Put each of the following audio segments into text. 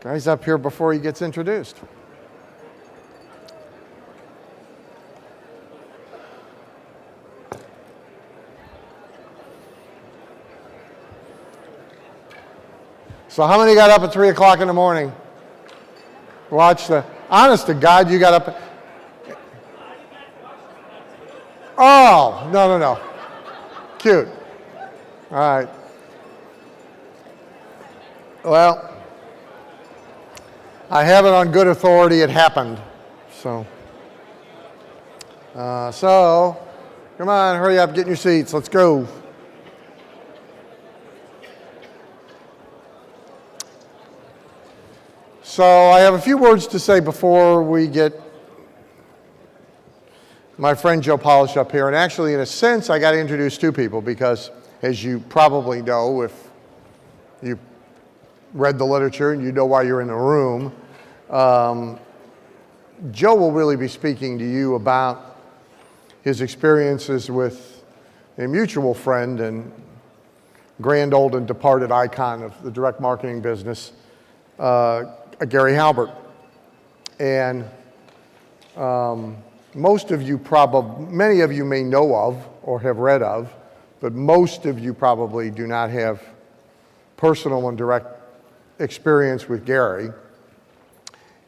Guy's up here before he gets introduced. So how many got up at 3 o'clock in the morning? Watch the, honest to God, you got up. Oh, no. Cute. All right. Well, I have it on good authority, it happened. So come on, hurry up, get in your seats, let's go. So I have a few words to say before we get my friend Joe Polish up here. And actually, in a sense, I got to introduce two people because, as you probably know, if you read the literature and you know why you're in the room, Joe will really be speaking to you about his experiences with a mutual friend and grand old and departed icon of the direct marketing business, Gary Halbert. And many of you may know of or have read of, but most of you probably do not have personal and direct experience with Gary.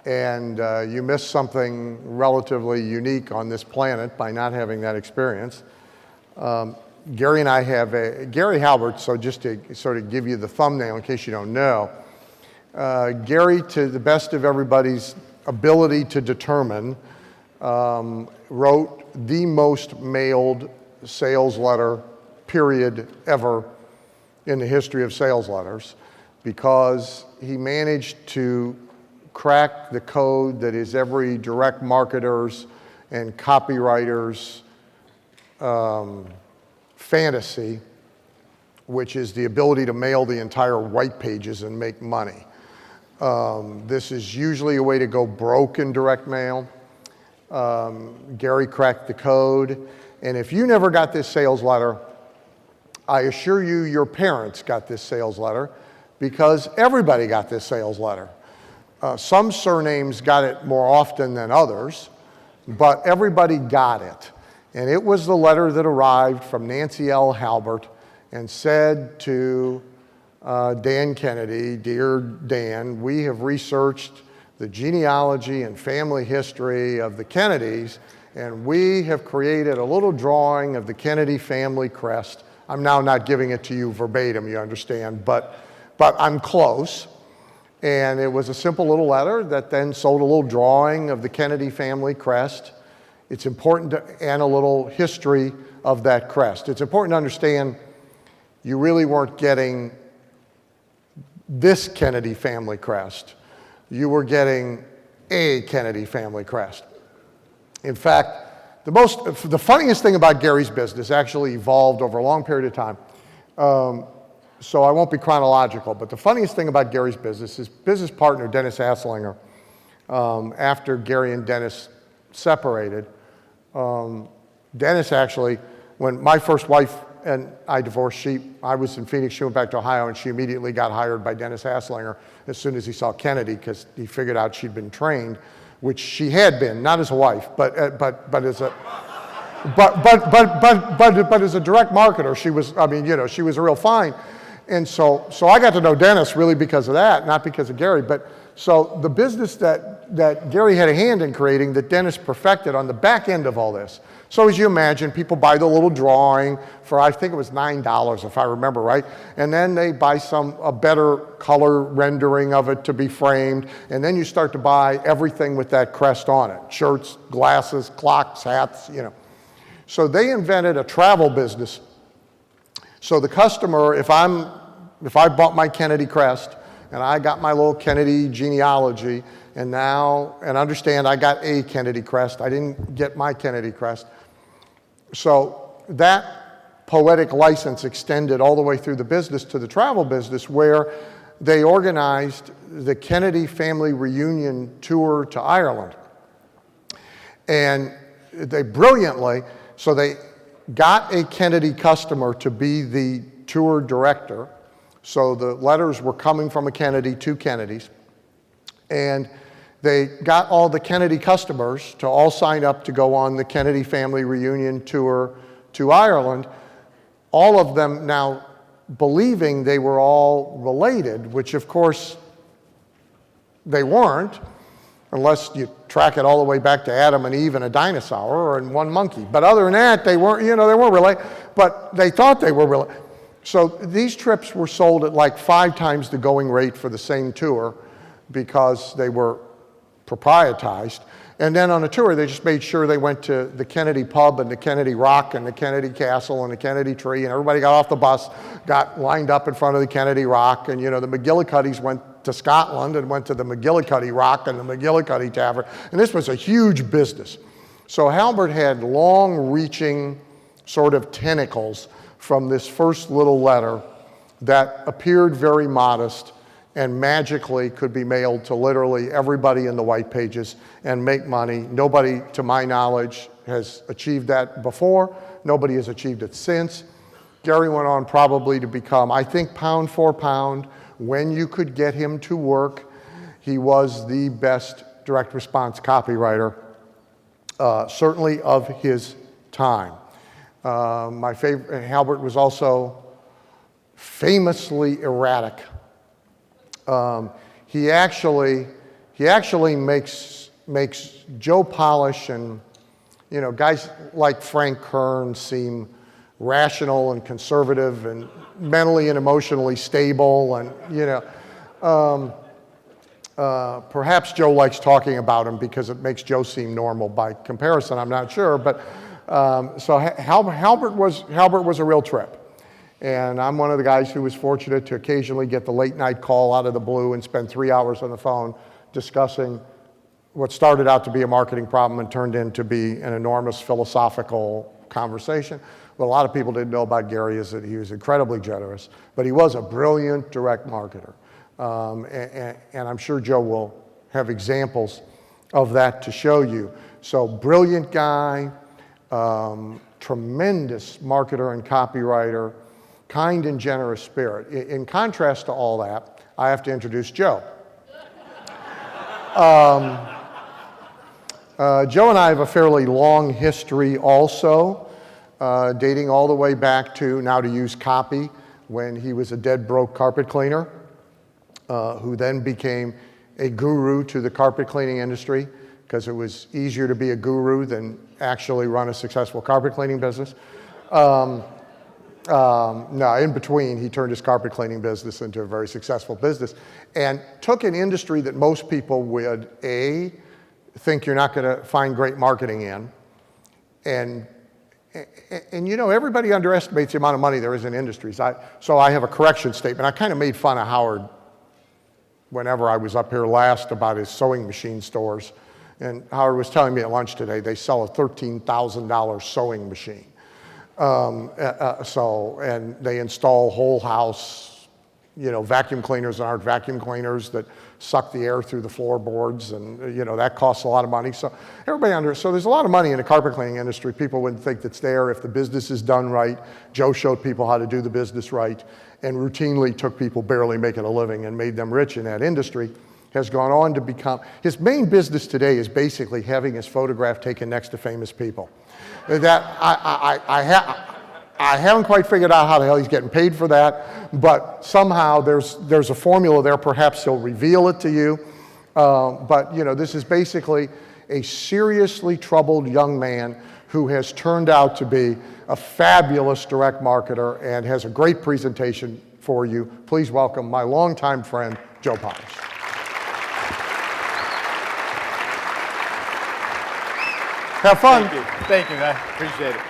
And you missed something relatively unique on this planet by not having that experience. Gary and I have Gary Halbert, so just to sort of give you the thumbnail in case you don't know, Gary, to the best of everybody's ability to determine, wrote the most mailed sales letter, period, ever in the history of sales letters, because he managed to crack the code that is every direct marketer's and copywriter's fantasy, which is the ability to mail the entire white pages and make money. This is usually a way to go broke in direct mail. Gary cracked the code, and if you never got this sales letter, I assure you your parents got this sales letter, because everybody got this sales letter. Some surnames got it more often than others, but everybody got it. And it was the letter that arrived from Nancy L. Halbert and said to Dan Kennedy, "Dear Dan, we have researched the genealogy and family history of the Kennedys, and we have created a little drawing of the Kennedy family crest." I'm now not giving it to you verbatim, you understand, but I'm close. And it was a simple little letter that then sold a little drawing of the Kennedy family crest. It's important to add a little history of that crest. It's important to understand you really weren't getting this Kennedy family crest. You were getting a Kennedy family crest. In fact, the funniest thing about Gary's business actually evolved over a long period of time. So I won't be chronological, but the funniest thing about Gary's business is business partner Dennis Asslinger, after Gary and Dennis separated, Dennis actually, when my first wife and I divorced, I was in Phoenix, she went back to Ohio, and she immediately got hired by Dennis Asslinger as soon as he saw Kennedy, because he figured out she'd been trained, which she had been, not as a wife, but as a but as a direct marketer, she was, she was real fine. And so I got to know Dennis really because of that, not because of Gary. But so the business that Gary had a hand in creating, that Dennis perfected on the back end of all this. So as you imagine, people buy the little drawing for, I think it was $9 if I remember right, and then they buy a better color rendering of it to be framed, and then you start to buy everything with that crest on it: shirts, glasses, clocks, hats, So they invented a travel business. So the customer, if I bought my Kennedy crest and I got my little Kennedy genealogy, and understand I got a Kennedy crest, I didn't get my Kennedy crest. So that poetic license extended all the way through the business to the travel business, where they organized the Kennedy family reunion tour to Ireland. And they brilliantly, so they got a Kennedy customer to be the tour director. So the letters were coming from a Kennedy to Kennedys. And they got all the Kennedy customers to all sign up to go on the Kennedy family reunion tour to Ireland, all of them now believing they were all related, which of course they weren't, unless you track it all the way back to Adam and Eve and a dinosaur or in one monkey. But other than that, they weren't, they weren't related, but they thought they were related. So these trips were sold at like 5 times the going rate for the same tour because they were proprietized. And then on the tour, they just made sure they went to the Kennedy pub and the Kennedy Rock and the Kennedy Castle and the Kennedy Tree, and everybody got off the bus, got lined up in front of the Kennedy Rock, and the McGillicuddies went to Scotland and went to the McGillicuddy Rock and the McGillicuddy Tavern, and this was a huge business. So Halbert had long-reaching sort of tentacles from this first little letter that appeared very modest and magically could be mailed to literally everybody in the white pages and make money. Nobody, to my knowledge, has achieved that before. Nobody has achieved it since. Gary went on probably to become, I think, pound for pound, when you could get him to work, he was the best direct response copywriter, certainly of his time. My favorite, Halbert was also famously erratic. He actually makes Joe Polish and guys like Frank Kern seem rational and conservative and mentally and emotionally stable, and perhaps Joe likes talking about him because it makes Joe seem normal by comparison. I'm not sure, but so Halbert was a real trip. And I'm one of the guys who was fortunate to occasionally get the late night call out of the blue and spend 3 hours on the phone discussing what started out to be a marketing problem and turned into be an enormous philosophical conversation. What a lot of people didn't know about Gary is that he was incredibly generous, but he was a brilliant direct marketer. And I'm sure Joe will have examples of that to show you. So brilliant guy, tremendous marketer and copywriter, kind and generous spirit. In contrast to all that, I have to introduce Joe. Joe and I have a fairly long history also, dating all the way back to Now to Use Copy, when he was a dead broke carpet cleaner, who then became a guru to the carpet cleaning industry because it was easier to be a guru than actually run a successful carpet cleaning business. No, in between, he turned his carpet cleaning business into a very successful business and took an industry that most people would, A, think you're not going to find great marketing in, and everybody underestimates the amount of money there is in industries. So I have a correction statement. I kind of made fun of Howard whenever I was up here last about his sewing machine stores, and Howard was telling me at lunch today they sell a $13,000 sewing machine. And they install whole house, vacuum cleaners that aren't vacuum cleaners that suck the air through the floorboards, and that costs a lot of money. So so there's a lot of money in the carpet cleaning industry. People wouldn't think that's there if the business is done right. Joe showed people how to do the business right, and routinely took people barely making a living and made them rich in that industry. Has gone on to become, his main business today is basically having his photograph taken next to famous people. That I haven't quite figured out how the hell he's getting paid for that, but somehow there's a formula there. Perhaps he'll reveal it to you. But this is basically a seriously troubled young man who has turned out to be a fabulous direct marketer and has a great presentation for you. Please welcome my longtime friend, Joe Polish. Have fun. Thank you, man. Appreciate it.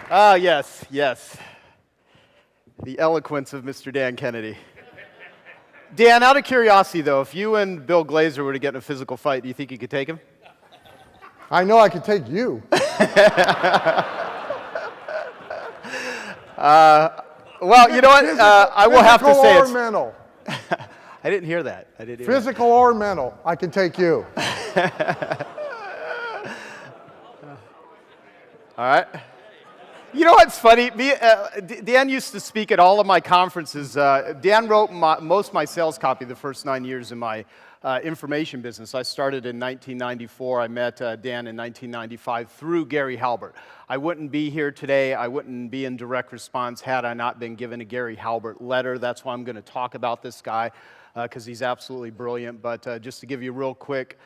Ah, yes. The eloquence of Mr. Dan Kennedy. Dan, out of curiosity, though, if you and Bill Glazer were to get in a physical fight, do you think you could take him? I know I could take you. Well, you know what? I will have to say it's... Physical or mental? I didn't hear that. Physical or mental, I can take you. All right. You know what's funny? Dan used to speak at all of my conferences. Dan wrote most of my sales copy the first 9 years in my information business. I started in 1994. I met Dan in 1995 through Gary Halbert. I wouldn't be here today. I wouldn't be in direct response had I not been given a Gary Halbert letter. That's why I'm going to talk about this guy, because he's absolutely brilliant. But just to give you a real quick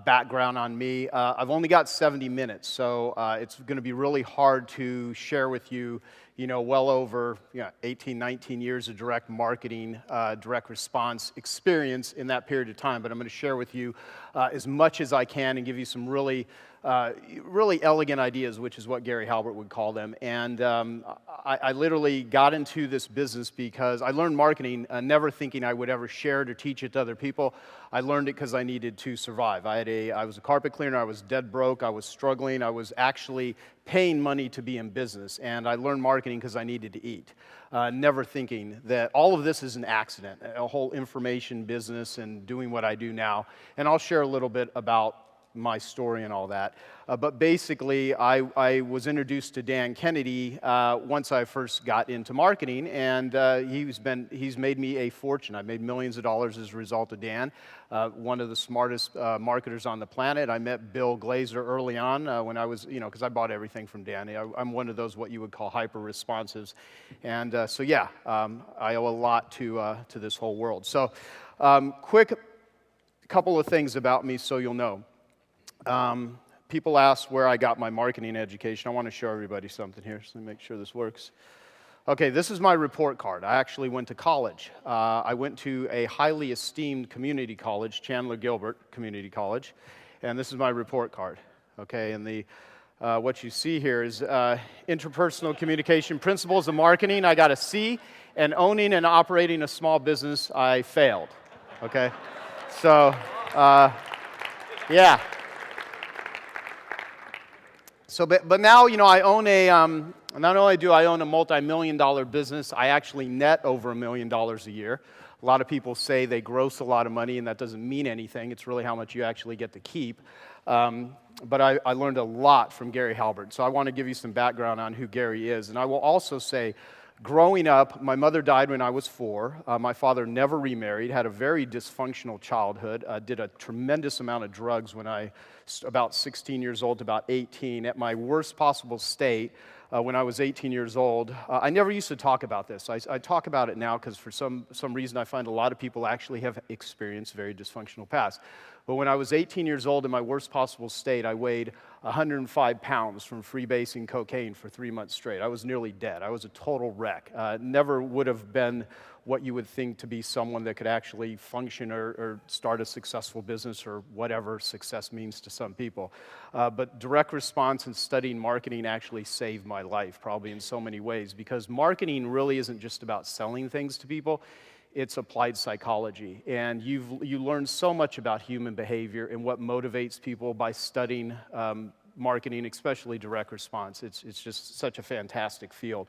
background on me, I've only got 70 minutes, so it's going to be really hard to share with you, well over 18, 19 years of direct marketing, direct response experience in that period of time. But I'm going to share with you as much as I can and give you some really elegant ideas, which is what Gary Halbert would call them. And I literally got into this business because I learned marketing never thinking I would ever share it or teach it to other people. I learned it because I needed to survive. I was a carpet cleaner. I was dead broke. I was struggling. I was actually paying money to be in business. And I learned marketing because I needed to eat, never thinking that all of this is an accident, a whole information business and doing what I do now. And I'll share a little bit about my story and all that. But basically, I was introduced to Dan Kennedy once I first got into marketing, and he's made me a fortune. I've made millions of dollars as a result of Dan, one of the smartest marketers on the planet. I met Bill Glazer early on when I was, because I bought everything from Dan. I'm one of those what you would call hyper-responsives. And I owe a lot to this whole world. So quick couple of things about me so you'll know. People ask where I got my marketing education. I want to show everybody something here, so let me make sure this works. Okay, this is my report card. I actually went to college. I went to a highly esteemed community college, Chandler Gilbert Community College, and this is my report card. Okay, and what you see here is interpersonal communication principles of marketing. I got a C, and owning and operating a small business, I failed. Okay, so yeah. So, but now, I own not only do I own a multi-million-dollar business, I actually net over $1 million a year. A lot of people say they gross a lot of money, and that doesn't mean anything. It's really how much you actually get to keep. But I learned a lot from Gary Halbert, so I want to give you some background on who Gary is. And I will also say, growing up, my mother died when I was 4. My father never remarried, had a very dysfunctional childhood, did a tremendous amount of drugs when about 16 years old to about 18. At my worst possible state, when I was 18 years old, I never used to talk about this. I talk about it now because for some reason I find a lot of people actually have experienced very dysfunctional past. But when I was 18 years old in my worst possible state, I weighed 105 pounds from freebasing cocaine for 3 months straight. I was nearly dead. I was a total wreck. Never would have been what you would think to be someone that could actually function or start a successful business or whatever success means to some people. But direct response and studying marketing actually saved my life, probably in so many ways, because marketing really isn't just about selling things to people. It's applied psychology, and you learn so much about human behavior and what motivates people by studying marketing, especially direct response. It's just such a fantastic field.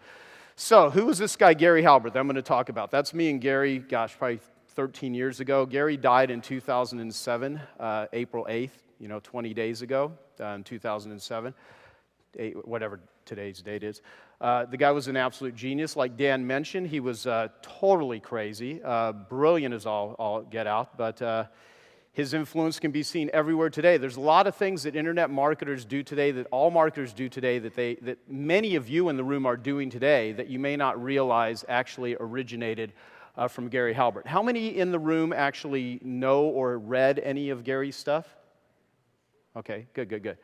So, who is this guy, Gary Halbert, that I'm going to talk about? That's me and Gary, probably 13 years ago. Gary died in 2007, April 8th, 20 days ago, in 2007, whatever today's date is. The guy was an absolute genius. Like Dan mentioned, he was totally crazy, brilliant as all get out, but his influence can be seen everywhere today. There's a lot of things that internet marketers do today, that all marketers do today, that many of you in the room are doing today that you may not realize actually originated from Gary Halbert. How many in the room actually know or read any of Gary's stuff? Okay, good.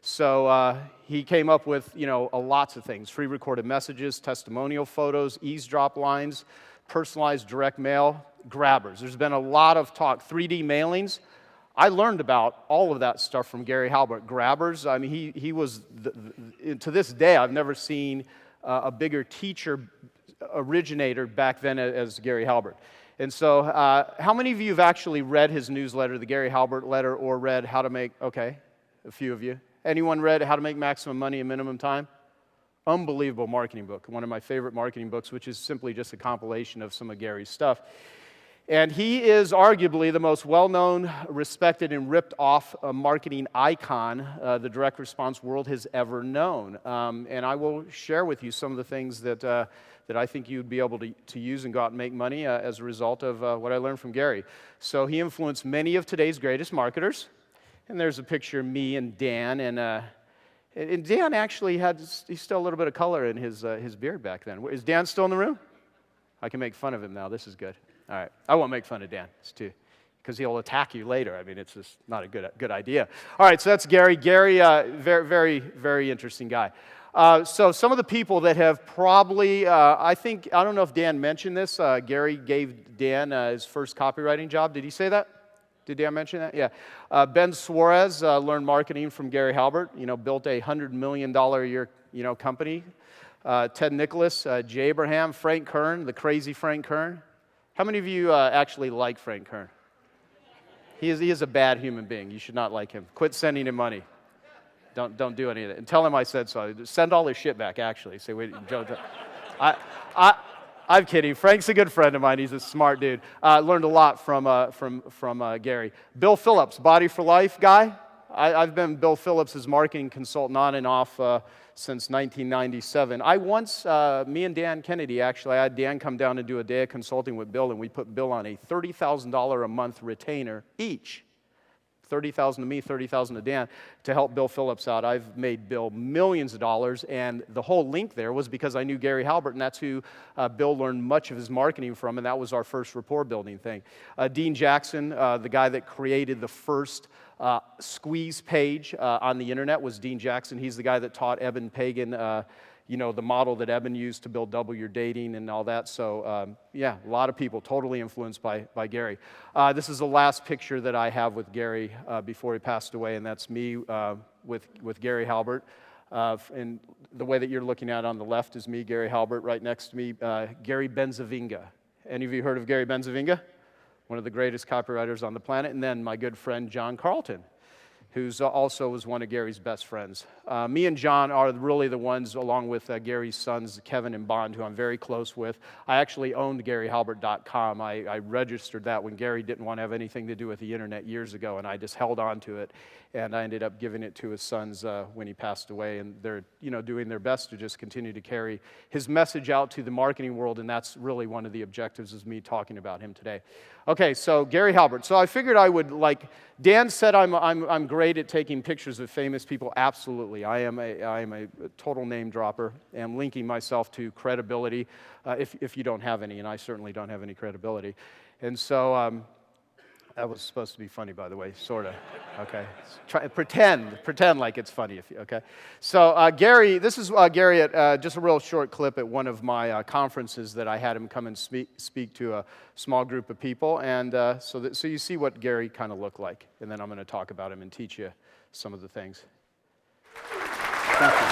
So he came up with, lots of things: free recorded messages, testimonial photos, eavesdrop lines, personalized direct mail, grabbers. There's been a lot of talk. 3D mailings. I learned about all of that stuff from Gary Halbert. Grabbers. I mean, he was to this day I've never seen a bigger teacher originator back then as Gary Halbert. And so, how many of you have actually read his newsletter, the Gary Halbert letter, or read How to Make? Okay, a few of you. Anyone read How to Make Maximum Money in Minimum Time? Unbelievable marketing book, one of my favorite marketing books, which is simply just a compilation of some of Gary's stuff. And he is arguably the most well-known, respected, and ripped-off marketing icon the direct response world has ever known. And I will share with you some of the things that that I think you'd be able to use and go out and make money as a result of what I learned from Gary. So he influenced many of today's greatest marketers. And there's a picture of me and Dan, and Dan actually he's still a little bit of color in his beard back then. Is Dan still in the room? I can make fun of him now. This is good. All right. I won't make fun of Dan. It's too, because he'll attack you later. I mean, it's just not a good idea. All right, so that's Gary. Gary, very, very, very interesting guy. So some of the people that have probably, I don't know if Dan mentioned this. Gary gave Dan his first copywriting job. Did he say that? Did Dan mention that? Yeah. Ben Suarez learned marketing from Gary Halbert. Built a $100 million a year, company. Ted Nicholas, Jay Abraham, Frank Kern, the crazy Frank Kern. How many of you actually like Frank Kern? He is a bad human being. You should not like him. Quit sending him money. Don't do any of that. And tell him I said so. Send all his shit back, actually. Say, wait, Joe. I'm kidding. Frank's a good friend of mine. He's a smart dude. Learned a lot from Gary. Bill Phillips, Body for Life guy. I've been Bill Phillips' marketing consultant on and off since 1997. Me and Dan Kennedy, actually, I had Dan come down and do a day of consulting with Bill, and we put Bill on a $30,000 a month retainer each. $30,000 to me, $30,000 to Dan, to help Bill Phillips out. I've made Bill millions of dollars, and the whole link there was because I knew Gary Halbert, and that's who Bill learned much of his marketing from, and that was our first rapport building thing. Dean Jackson, the guy that created the first squeeze page on the internet, was Dean Jackson. He's the guy that taught Eben Pagan the model that Eben used to build Double Your Dating and all that. So, yeah, a lot of people totally influenced by Gary. This is the last picture that I have with Gary before he passed away, and that's me with Gary Halbert. And the way that you're looking at on the left is me, Gary Halbert. Right next to me, Gary Benzavinga. Any of you heard of Gary Benzavinga? One of the greatest copywriters on the planet. And then my good friend, John Carlton, who's also was one of Gary's best friends. Me and John are really the ones, along with Gary's sons, Kevin and Bond, who I'm very close with. I actually owned GaryHalbert.com. I registered that when Gary didn't want to have anything to do with the internet years ago, and I just held on to it. And I ended up giving it to his sons when he passed away, and they're doing their best to just continue to carry his message out to the marketing world, and that's really one of the objectives is me talking about him today. Okay, so Gary Halbert. So I figured I would, Dan said I'm great at taking pictures of famous people. Absolutely. I am a total name dropper and linking myself to credibility if you don't have any, and I certainly don't have any credibility. And so that was supposed to be funny, by the way, sort of. Okay, pretend like it's funny. Okay. So Gary, this is Gary at just a real short clip at one of my conferences that I had him come and speak to a small group of people, and so you see what Gary kind of looked like, and then I'm going to talk about him and teach you some of the things. Thank you.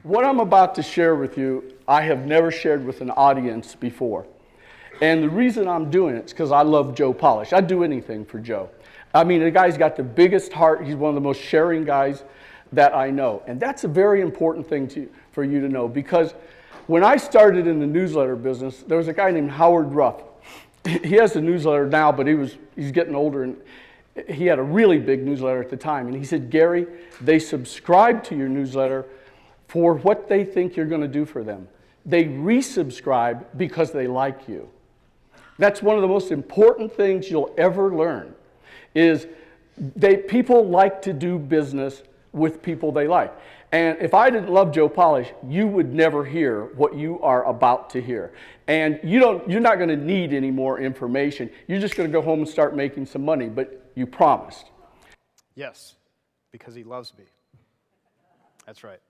What I'm about to share with you, I have never shared with an audience before. And the reason I'm doing it is because I love Joe Polish. I'd do anything for Joe. I mean, the guy's got the biggest heart. He's one of the most sharing guys that I know. And that's a very important thing for you to know, because when I started in the newsletter business, there was a guy named Howard Ruff. He has a newsletter now, but he's getting older, and he had a really big newsletter at the time. And he said, Gary, they subscribe to your newsletter for what they think you're going to do for them. They resubscribe because they like you. That's one of the most important things you'll ever learn, is people like to do business with people they like. And if I didn't love Joe Polish, you would never hear what you are about to hear. And you're not going to need any more information. You're just going to go home and start making some money, but you promised. Yes, because he loves me. That's right.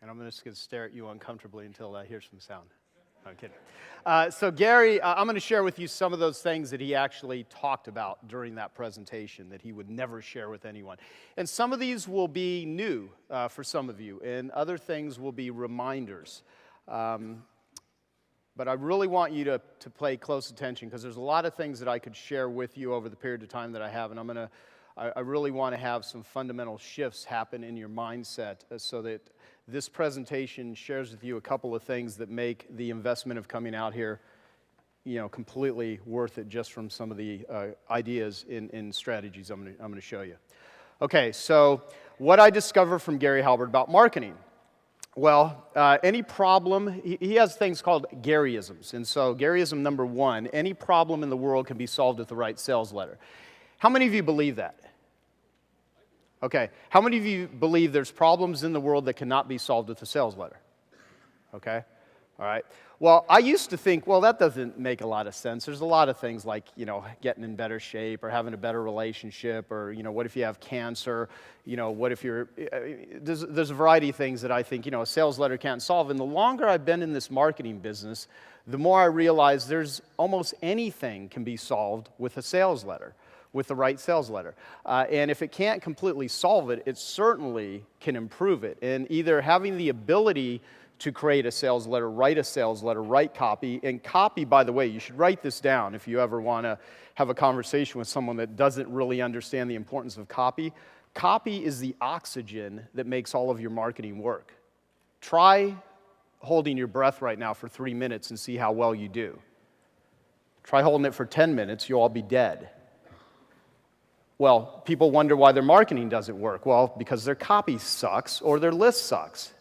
And I'm just going to stare at you uncomfortably until I hear some sound. I'm kidding. So Gary, I'm going to share with you some of those things that he actually talked about during that presentation that he would never share with anyone. And some of these will be new for some of you, and other things will be reminders. But I really want you to pay close attention, because there's a lot of things that I could share with you over the period of time that I have, and I really want to have some fundamental shifts happen in your mindset so that this presentation shares with you a couple of things that make the investment of coming out here, completely worth it, just from some of the ideas in strategies I'm going to show you. Okay, so what I discovered from Gary Halbert about marketing. Well, any problem, he has things called Garyisms. And so Garyism number 1, any problem in the world can be solved with the right sales letter. How many of you believe that? Okay, how many of you believe there's problems in the world that cannot be solved with a sales letter? Okay, all right. Well, I used to think, well, that doesn't make a lot of sense. There's a lot of things like, getting in better shape or having a better relationship or, what if you have cancer? What if you're, there's a variety of things that I think, a sales letter can't solve. And the longer I've been in this marketing business, the more I realize there's almost anything can be solved with a sales letter, with the right sales letter. And if it can't completely solve it, it certainly can improve it. And either having the ability to create a sales letter, write copy. And copy, by the way, you should write this down if you ever want to have a conversation with someone that doesn't really understand the importance of copy. Copy is the oxygen that makes all of your marketing work. Try holding your breath right now for 3 minutes and see how well you do. Try holding it for 10 minutes, you'll all be dead. Well, people wonder why their marketing doesn't work. Well, because their copy sucks or their list sucks.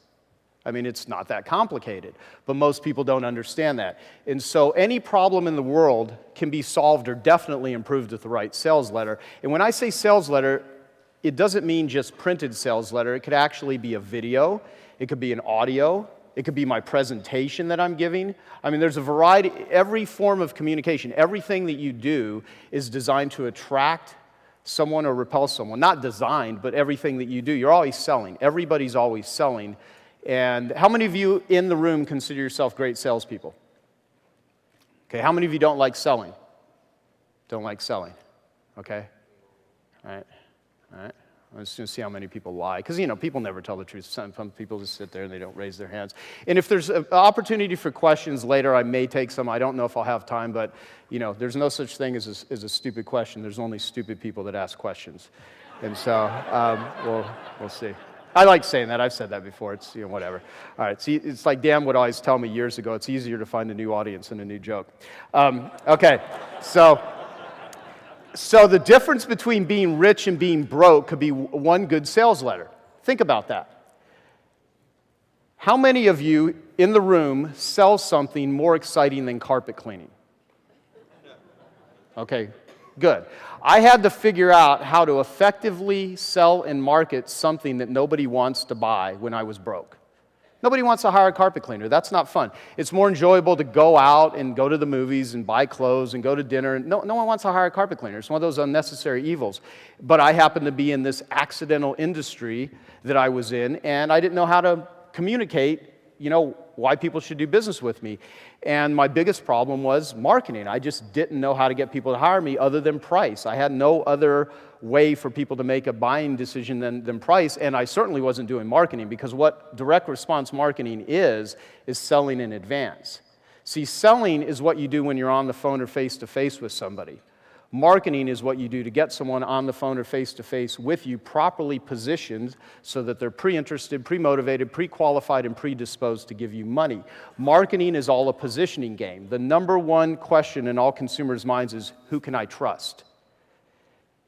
I mean, it's not that complicated, but most people don't understand that. And so any problem in the world can be solved or definitely improved with the right sales letter. And when I say sales letter, it doesn't mean just printed sales letter. It could actually be a video. It could be an audio. It could be my presentation that I'm giving. I mean, there's a variety. Every form of communication, everything that you do is designed to attract someone or repel someone. Not designed, but everything that you do. You're always selling. Everybody's always selling. And how many of you in the room consider yourself great salespeople? Okay, how many of you don't like selling? Don't like selling, okay? All right. I'm just going to see how many people lie. Because, people never tell the truth. Some people just sit there and they don't raise their hands. And if there's an opportunity for questions later, I may take some. I don't know if I'll have time, but, there's no such thing as a stupid question. There's only stupid people that ask questions. And so, we'll see. I like saying that. I've said that before. It's, whatever. All right. See, it's like Dan would always tell me years ago, it's easier to find a new audience than a new joke. Okay. So the difference between being rich and being broke could be one good sales letter. Think about that. How many of you in the room sell something more exciting than carpet cleaning? Okay. Good. I had to figure out how to effectively sell and market something that nobody wants to buy when I was broke. Nobody wants to hire a carpet cleaner. That's not fun. It's more enjoyable to go out and go to the movies and buy clothes and go to dinner. No one wants to hire a carpet cleaner. It's one of those unnecessary evils. But I happened to be in this accidental industry that I was in, and I didn't know how to communicate, why people should do business with me. And my biggest problem was marketing. I just didn't know how to get people to hire me other than price. I had no other way for people to make a buying decision than price, and I certainly wasn't doing marketing, because what direct response marketing is selling in advance. See, selling is what you do when you're on the phone or face-to-face with somebody. Marketing is what you do to get someone on the phone or face-to-face with you, properly positioned so that they're pre-interested, pre-motivated, pre-qualified, and predisposed to give you money. Marketing is all a positioning game. The number one question in all consumers' minds is, who can I trust?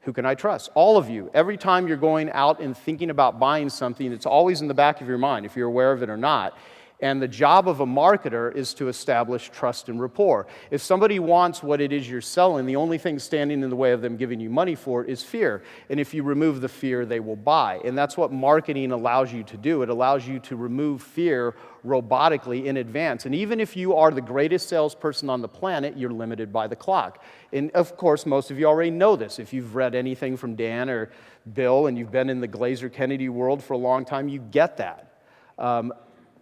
Who can I trust? All of you. Every time you're going out and thinking about buying something, it's always in the back of your mind, if you're aware of it or not. And the job of a marketer is to establish trust and rapport. If somebody wants what it is you're selling, the only thing standing in the way of them giving you money for it is fear. And if you remove the fear, they will buy. And that's what marketing allows you to do. It allows you to remove fear robotically in advance. And even if you are the greatest salesperson on the planet, you're limited by the clock. And of course, most of you already know this. If you've read anything from Dan or Bill and you've been in the Glazer-Kennedy world for a long time, you get that.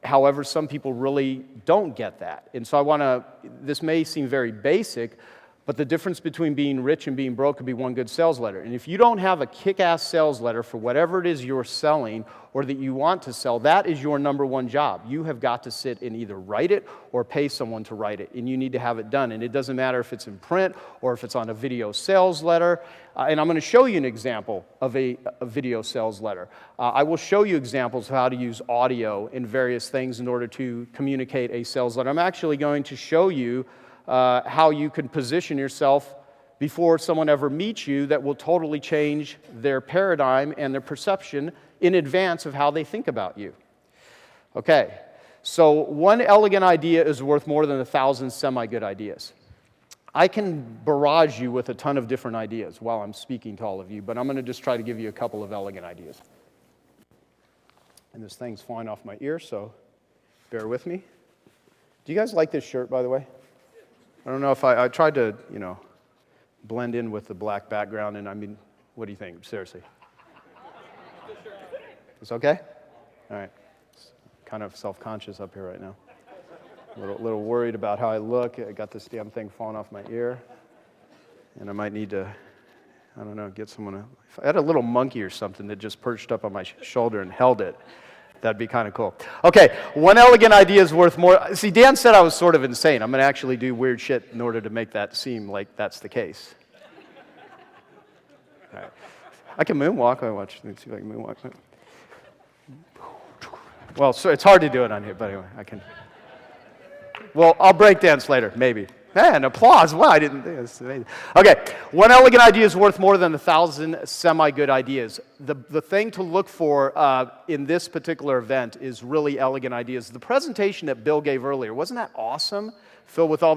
However, some people really don't get that. And so this may seem very basic, but the difference between being rich and being broke could be one good sales letter. And if you don't have a kick-ass sales letter for whatever it is you're selling or that you want to sell, that is your number one job. You have got to sit and either write it or pay someone to write it, and you need to have it done. And it doesn't matter if it's in print or if it's on a video sales letter. And I'm going to show you an example of a video sales letter. I will show you examples of how to use audio and various things in order to communicate a sales letter. I'm actually going to show you how you can position yourself before someone ever meets you that will totally change their paradigm and their perception in advance of how they think about you. Okay, so one elegant idea is worth more than 1,000 semi-good ideas. I can barrage you with a ton of different ideas while I'm speaking to all of you, but I'm going to just try to give you a couple of elegant ideas. And this thing's flying off my ear, so bear with me. Do you guys like this shirt, by the way? I don't know if I tried to, blend in with the black background, and I mean, what do you think? Seriously. It's okay? All right. Kind of self-conscious up here right now. A little worried about how I look. I got this damn thing falling off my ear. And I might need to, I don't know, get someone to... If I had a little monkey or something that just perched up on my shoulder and held it, that'd be kind of cool. Okay, one elegant idea is worth more... See, Dan said I was sort of insane. I'm going to actually do weird shit in order to make that seem like that's the case. All right. I can moonwalk. Let's see if I can moonwalk. Well, so it's hard to do it on here, but anyway, I can. Well, I'll break dance later, maybe. Man, applause. Wow, I didn't think this. Amazing. Okay, one elegant idea is worth more than 1,000 semi-good ideas. The thing to look for in this particular event is really elegant ideas. The presentation that Bill gave earlier, wasn't that awesome? Filled with all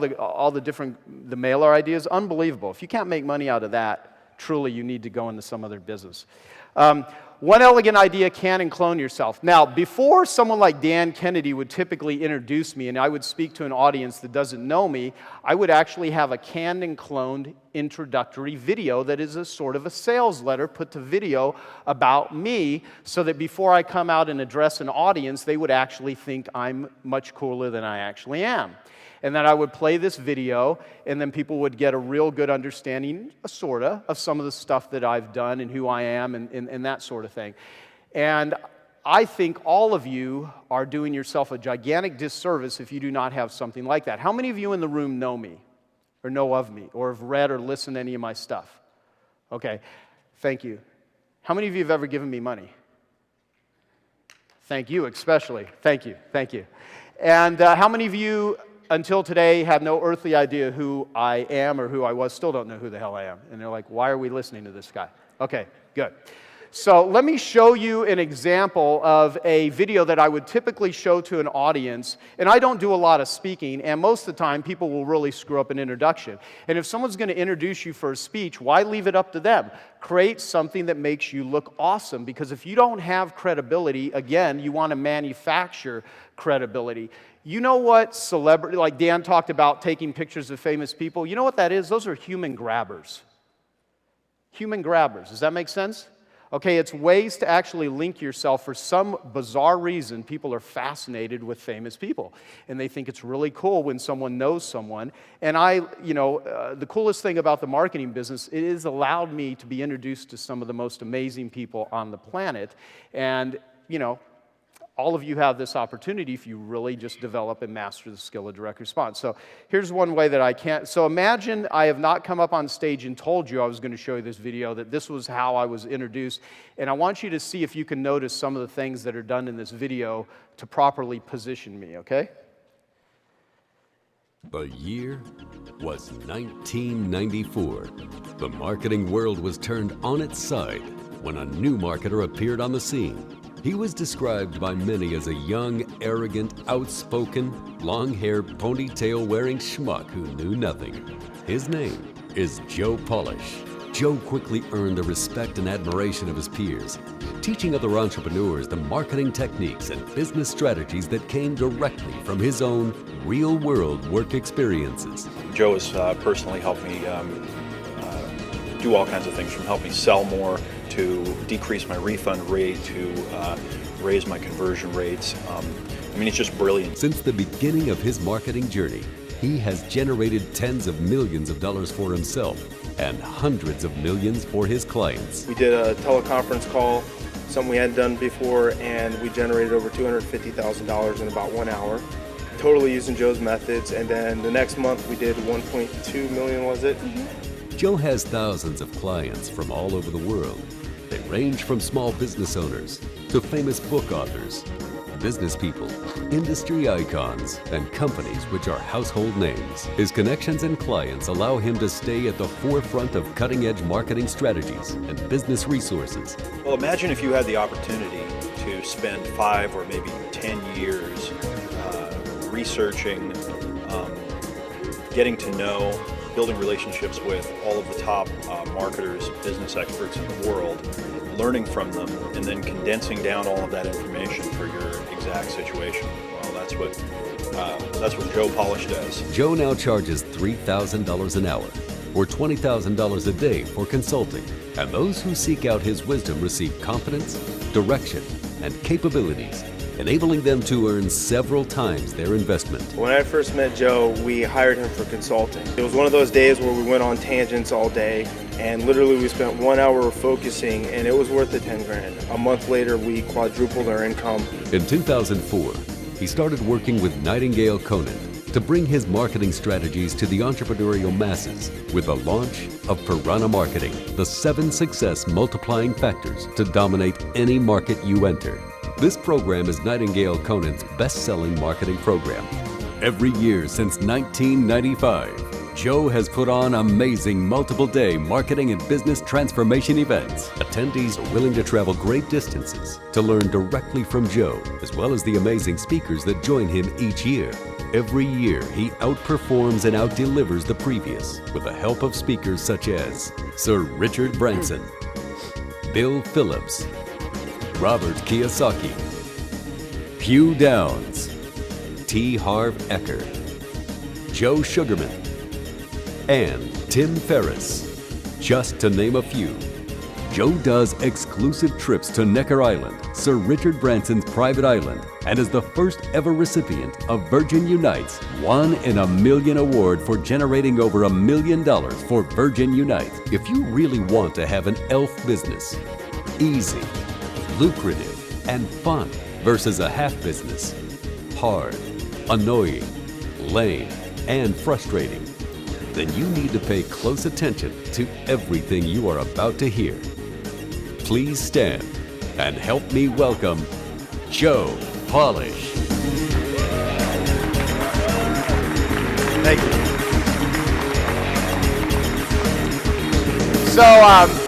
the different mailer ideas, unbelievable. If you can't make money out of that, truly you need to go into some other business. One elegant idea, can and clone yourself. Now, before someone like Dan Kennedy would typically introduce me and I would speak to an audience that doesn't know me, I would actually have a canned and cloned introductory video that is a sort of a sales letter put to video about me so that before I come out and address an audience, they would actually think I'm much cooler than I actually am. And then I would play this video, and then people would get a real good understanding, sorta, of some of the stuff that I've done and who I am and that sort of thing. And I think all of you are doing yourself a gigantic disservice if you do not have something like that. How many of you in the room know me, or know of me, or have read or listened to any of my stuff? Okay, thank you. How many of you have ever given me money? Thank you, especially. Thank you. And how many of you until today have no earthly idea who I am or who I was, still don't know who the hell I am? And they're like, why are we listening to this guy? Okay, good. So let me show you an example of a video that I would typically show to an audience. And I don't do a lot of speaking, and most of the time people will really screw up an introduction. And if someone's going to introduce you for a speech, why leave it up to them? Create something that makes you look awesome, because if you don't have credibility, again, you want to manufacture credibility. You know what celebrity, like Dan talked about taking pictures of famous people, you know what that is? Those are human grabbers. Human grabbers, does that make sense? Okay, it's ways to actually link yourself. For some bizarre reason, people are fascinated with famous people. And they think it's really cool when someone knows someone. And the coolest thing about the marketing business, it has allowed me to be introduced to some of the most amazing people on the planet. And, all of you have this opportunity if you really just develop and master the skill of direct response. So here's one way that I can't. So imagine I have not come up on stage and told you I was going to show you this video, that this was how I was introduced. And I want you to see if you can notice some of the things that are done in this video to properly position me, okay? The year was 1994. The marketing world was turned on its side when a new marketer appeared on the scene. He was described by many as a young, arrogant, outspoken, long-haired, ponytail-wearing schmuck who knew nothing. His name is Joe Polish. Joe quickly earned the respect and admiration of his peers, teaching other entrepreneurs the marketing techniques and business strategies that came directly from his own real-world work experiences. Joe has personally helped me do all kinds of things, from help me sell more to decrease my refund rate to raise my conversion rates. He's just brilliant. Since the beginning of his marketing journey, he has generated tens of millions of dollars for himself and hundreds of millions for his clients. We did a teleconference call, something we hadn't done before, and we generated over $250,000 in about 1 hour. Totally using Joe's methods, and then the next month we did 1.2 million, was it? Joe has thousands of clients from all over the world. They range from small business owners to famous book authors, business people, industry icons, and companies which are household names. His connections and clients allow him to stay at the forefront of cutting-edge marketing strategies and business resources. Well, imagine if you had the opportunity to spend 5 or maybe 10 years researching, getting to know, building relationships with all of the top marketers, business experts in the world, learning from them, and then condensing down all of that information for your exact situation. Well, that's what Joe Polish does. Joe now charges $3,000 an hour or $20,000 a day for consulting, and those who seek out his wisdom receive confidence, direction, and capabilities, enabling them to earn several times their investment. When I first met Joe, we hired him for consulting. It was one of those days where we went on tangents all day, and literally we spent 1 hour focusing, and it was worth the 10 grand. A month later, we quadrupled our income. In 2004, he started working with Nightingale Conant to bring his marketing strategies to the entrepreneurial masses with the launch of Piranha Marketing, the 7 success multiplying factors to dominate any market you enter. This program is Nightingale Conant's best-selling marketing program. Every year since 1995, Joe has put on amazing multiple-day marketing and business transformation events. Attendees are willing to travel great distances to learn directly from Joe, as well as the amazing speakers that join him each year. Every year, he outperforms and outdelivers the previous with the help of speakers such as Sir Richard Branson, Bill Phillips, Robert Kiyosaki, Hugh Downs, T. Harv Eker, Joe Sugarman, and Tim Ferriss, just to name a few. Joe does exclusive trips to Necker Island, Sir Richard Branson's private island, and is the first ever recipient of Virgin Unite's One in a Million award for generating over $1 million for Virgin Unite. If you really want to have an elf business, easy, lucrative, and fun versus a half business, hard, annoying, lame, and frustrating, then you need to pay close attention to everything you are about to hear. Please stand and help me welcome Joe Polish. Thank you. So,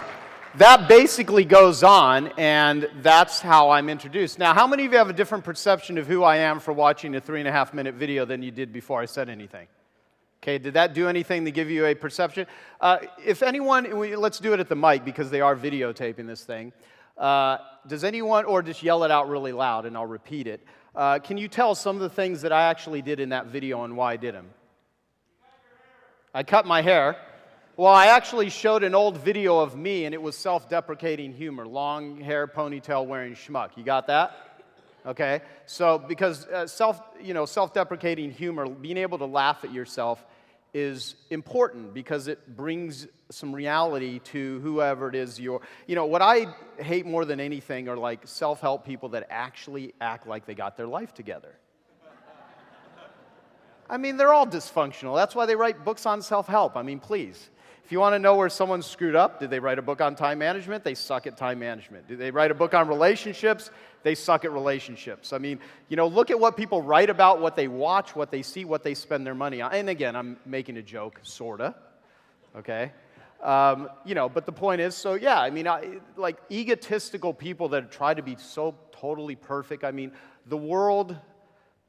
that basically goes on, and that's how I'm introduced. Now, how many of you have a different perception of who I am for watching a 3.5-minute video than you did before I said anything? Okay, did that do anything to give you a perception? If anyone, let's do it at the mic because they are videotaping this thing. Does anyone, or just yell it out really loud and I'll repeat it. Can you tell some of the things that I actually did in that video and why I did them? I cut my hair. Well, I actually showed an old video of me, and it was self-deprecating humor. Long hair, ponytail, wearing schmuck. You got that? Okay. So, because self-deprecating humor, being able to laugh at yourself, is important because it brings some reality to whoever it is you're. What I hate more than anything are like self-help people that actually act like they got their life together. I mean, they're all dysfunctional. That's why they write books on self-help. I mean, please. If you want to know where someone screwed up, did they write a book on time management? They suck at time management. Did they write a book on relationships? They suck at relationships. I mean, look at what people write about, what they watch, what they see, what they spend their money on. And again, I'm making a joke, sorta, okay? But the point is, so yeah, I mean, like egotistical people that try to be so totally perfect, I mean, the world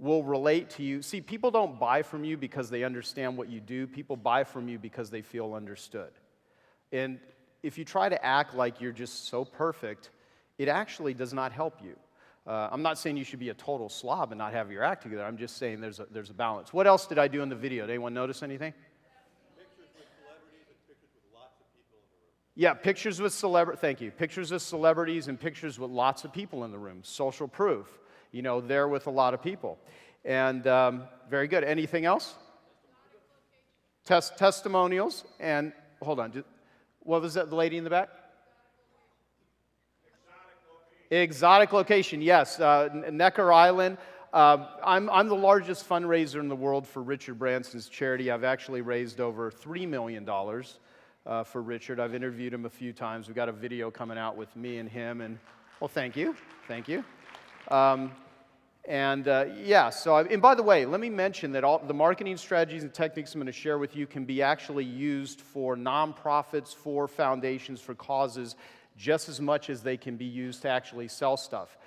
will relate to you. See, people don't buy from you because they understand what you do. People buy from you because they feel understood. And if you try to act like you're just so perfect, it actually does not help you. I'm not saying you should be a total slob and not have your act together. I'm just saying there's a balance. What else did I do in the video? Did anyone notice anything? Pictures with celebrities and pictures with lots of people in the room. Yeah, pictures with celebrities. Thank you. Pictures of celebrities and pictures with lots of people in the room. Social proof. There with a lot of people. And very good. Anything else? Testimonials. And hold on. What was that, the lady in the back? Exotic location, yes. Necker Island. I'm the largest fundraiser in the world for Richard Branson's charity. I've actually raised over $3 million for Richard. I've interviewed him a few times. We've got a video coming out with me and him. And well, thank you. Thank you. And yeah, and by the way, let me mention that all the marketing strategies and techniques I'm going to share with you can be actually used for nonprofits, for foundations, for causes, just as much as they can be used to actually sell stuff.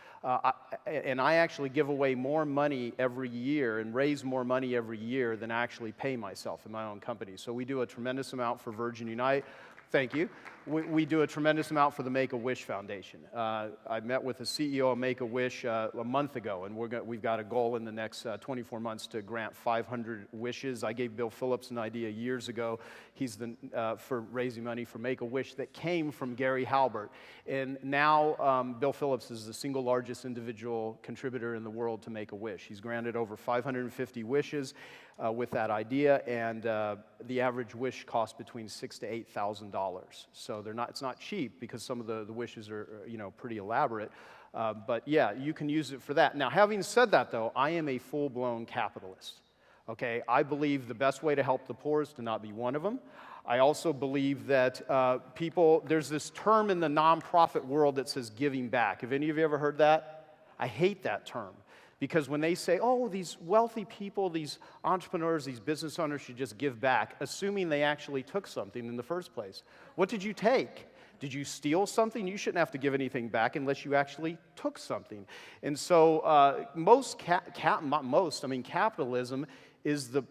And I actually give away more money every year and raise more money every year than I actually pay myself in my own company. So we do a tremendous amount for Virgin Unite. Thank you. We do a tremendous amount for the Make-A-Wish Foundation. I met with the CEO of Make-A-Wish a month ago, and we've got a goal in the next 24 months to grant 500 wishes. I gave Bill Phillips an idea years ago. He's for raising money for Make-A-Wish that came from Gary Halbert. And now Bill Phillips is the single largest individual contributor in the world to Make-A-Wish. He's granted over 550 wishes with that idea, and the average wish costs between $6,000 to $8,000. So it's not cheap because some of the wishes are pretty elaborate. But yeah, you can use it for that. Now, having said that, though, I am a full-blown capitalist. Okay, I believe the best way to help the poor is to not be one of them. I also believe that there's this term in the nonprofit world that says giving back. Have any of you ever heard that? I hate that term. Because when they say, oh, these wealthy people, these entrepreneurs, these business owners should just give back, assuming they actually took something in the first place. What did you take? Did you steal something? You shouldn't have to give anything back unless you actually took something. And so capitalism is the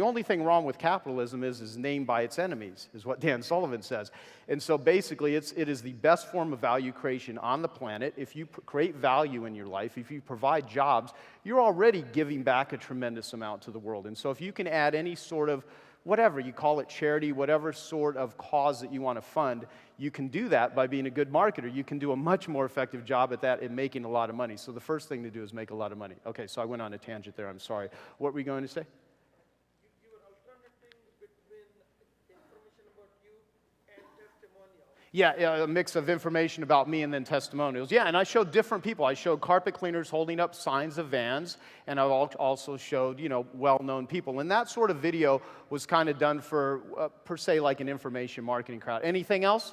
only thing wrong with capitalism is named by its enemies, is what Dan Sullivan says. And so basically, it is the best form of value creation on the planet. If you create value in your life, if you provide jobs, you're already giving back a tremendous amount to the world. And so if you can add any sort of, whatever, you call it charity, whatever sort of cause that you want to fund, you can do that by being a good marketer. You can do a much more effective job at that and making a lot of money. So the first thing to do is make a lot of money. Okay, so I went on a tangent there. I'm sorry. What were you going to say? Yeah, a mix of information about me and then testimonials. Yeah, and I showed different people. I showed carpet cleaners holding up signs of vans, and I also showed, well-known people. And that sort of video was kind of done for, per se, like an information marketing crowd. Anything else?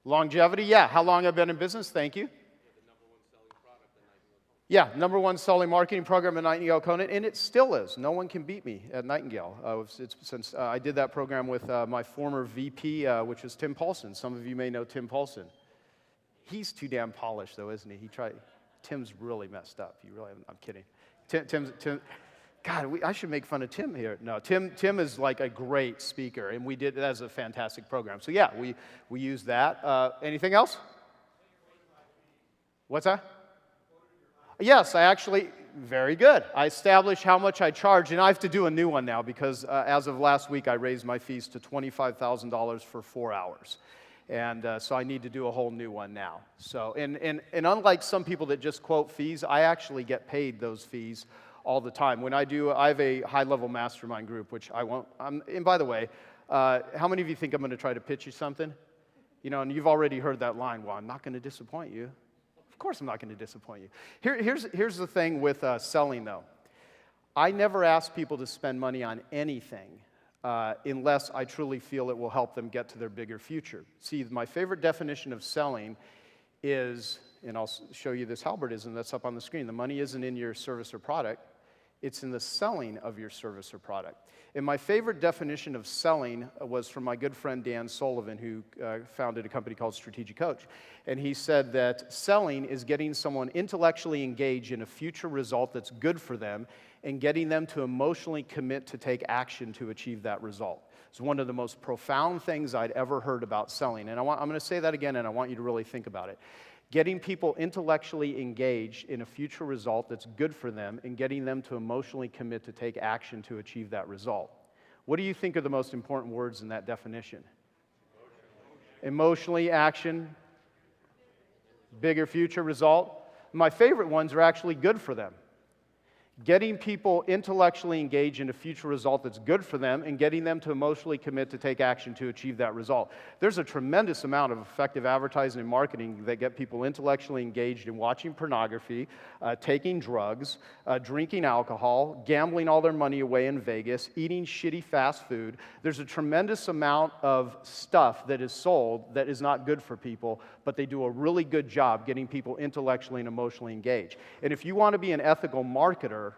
Longevity, yeah. How long I've been in business? Thank you. Yeah, #1 selling marketing program at Nightingale Conant, and it still is. No one can beat me at Nightingale. Since I did that program with my former VP, which was Tim Paulson. Some of you may know Tim Paulson. He's too damn polished, though, isn't he? Tim's really messed up. I'm kidding. Tim. God, I should make fun of Tim here. No, Tim is like a great speaker, and we did that as a fantastic program. So yeah, we used that. Anything else? What's that? Yes, very good. I established how much I charge, and I have to do a new one now because as of last week, I raised my fees to $25,000 for 4 hours. And so I need to do a whole new one now. So, and unlike some people that just quote fees, I actually get paid those fees all the time. I have a high-level mastermind group, which I won't, and by the way, how many of you think I'm going to try to pitch you something? And you've already heard that line, well, I'm not going to disappoint you. Of course I'm not going to disappoint you. Here's the thing with selling, though. I never ask people to spend money on anything unless I truly feel it will help them get to their bigger future. See, my favorite definition of selling is, and I'll show you this Halbertism that's up on the screen, the money isn't in your service or product, it's in the selling of your service or product. And my favorite definition of selling was from my good friend Dan Sullivan, who founded a company called Strategic Coach. And he said that selling is getting someone intellectually engaged in a future result that's good for them and getting them to emotionally commit to take action to achieve that result. It's one of the most profound things I'd ever heard about selling. And I'm going to say that again, and I want you to really think about it. Getting people intellectually engaged in a future result that's good for them and getting them to emotionally commit to take action to achieve that result. What do you think are the most important words in that definition? Emotionally, action, bigger future result. My favorite ones are actually good for them. getting people intellectually engaged in a future result that's good for them and getting them to emotionally commit to take action to achieve that result. There's a tremendous amount of effective advertising and marketing that get people intellectually engaged in watching pornography, taking drugs, drinking alcohol, gambling all their money away in Vegas, eating shitty fast food. There's a tremendous amount of stuff that is sold that is not good for people, but they do a really good job getting people intellectually and emotionally engaged. And if you want to be an ethical marketer,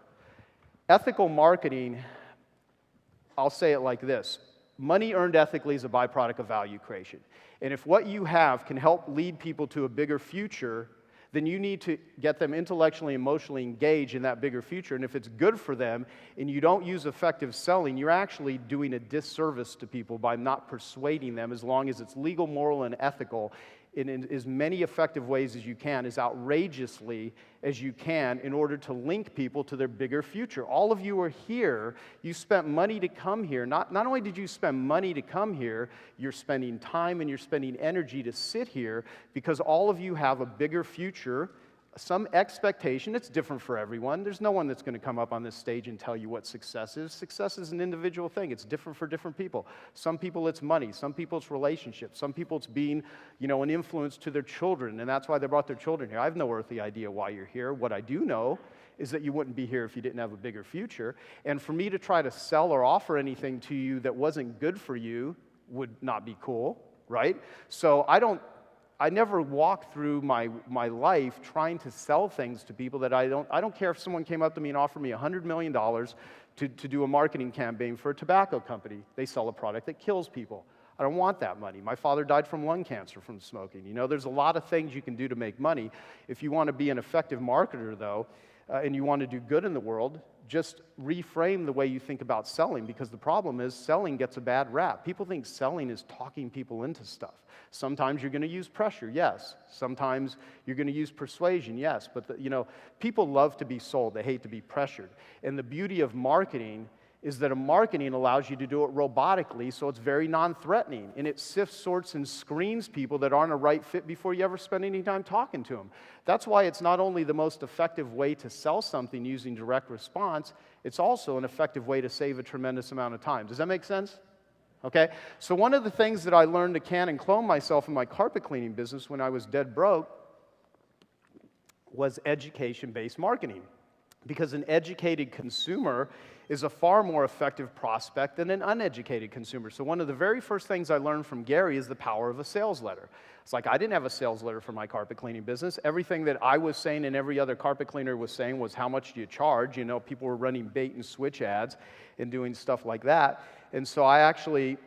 ethical marketing, I'll say it like this: money earned ethically is a byproduct of value creation. And if what you have can help lead people to a bigger future, then you need to get them intellectually, emotionally engaged in that bigger future. And if it's good for them and you don't use effective selling, you're actually doing a disservice to people by not persuading them, as long as it's legal, moral, and ethical, in as many effective ways as you can, as outrageously as you can, in order to link people to their bigger future. All of you are here. You spent money to come here. Not only did you spend money to come here, you're spending time and you're spending energy to sit here because all of you have a bigger future, some expectation. It's different for everyone. There's no one that's going to come up on this stage and tell you what success is. Success is an individual thing. It's different for different people. Some people it's money. Some people it's relationships. Some people it's being, an influence to their children, and that's why they brought their children here. I have no earthly idea why you're here. What I do know is that you wouldn't be here if you didn't have a bigger future. And for me to try to sell or offer anything to you that wasn't good for you would not be cool, right? So I never walk through my life trying to sell things to people that I don't care if someone came up to me and offered me $100 million to do a marketing campaign for a tobacco company. They sell a product that kills people. I don't want that money. My father died from lung cancer from smoking. There's a lot of things you can do to make money. If you want to be an effective marketer, though, and you want to do good in the world, just reframe the way you think about selling, because the problem is selling gets a bad rap. People think selling is talking people into stuff. Sometimes you're going to use pressure, yes. Sometimes you're going to use persuasion, yes. But people love to be sold. They hate to be pressured. And the beauty of marketing is that marketing allows you to do it robotically, so it's very non-threatening. And it sifts, sorts, and screens people that aren't a right fit before you ever spend any time talking to them. That's why it's not only the most effective way to sell something using direct response, it's also an effective way to save a tremendous amount of time. Does that make sense? Okay? So one of the things that I learned to can and clone myself in my carpet cleaning business when I was dead broke was education-based marketing. Because an educated consumer is a far more effective prospect than an uneducated consumer. So one of the very first things I learned from Gary is the power of a sales letter. It's like I didn't have a sales letter for my carpet cleaning business. Everything that I was saying and every other carpet cleaner was saying was, how much do you charge? People were running bait and switch ads and doing stuff like that. And so I actually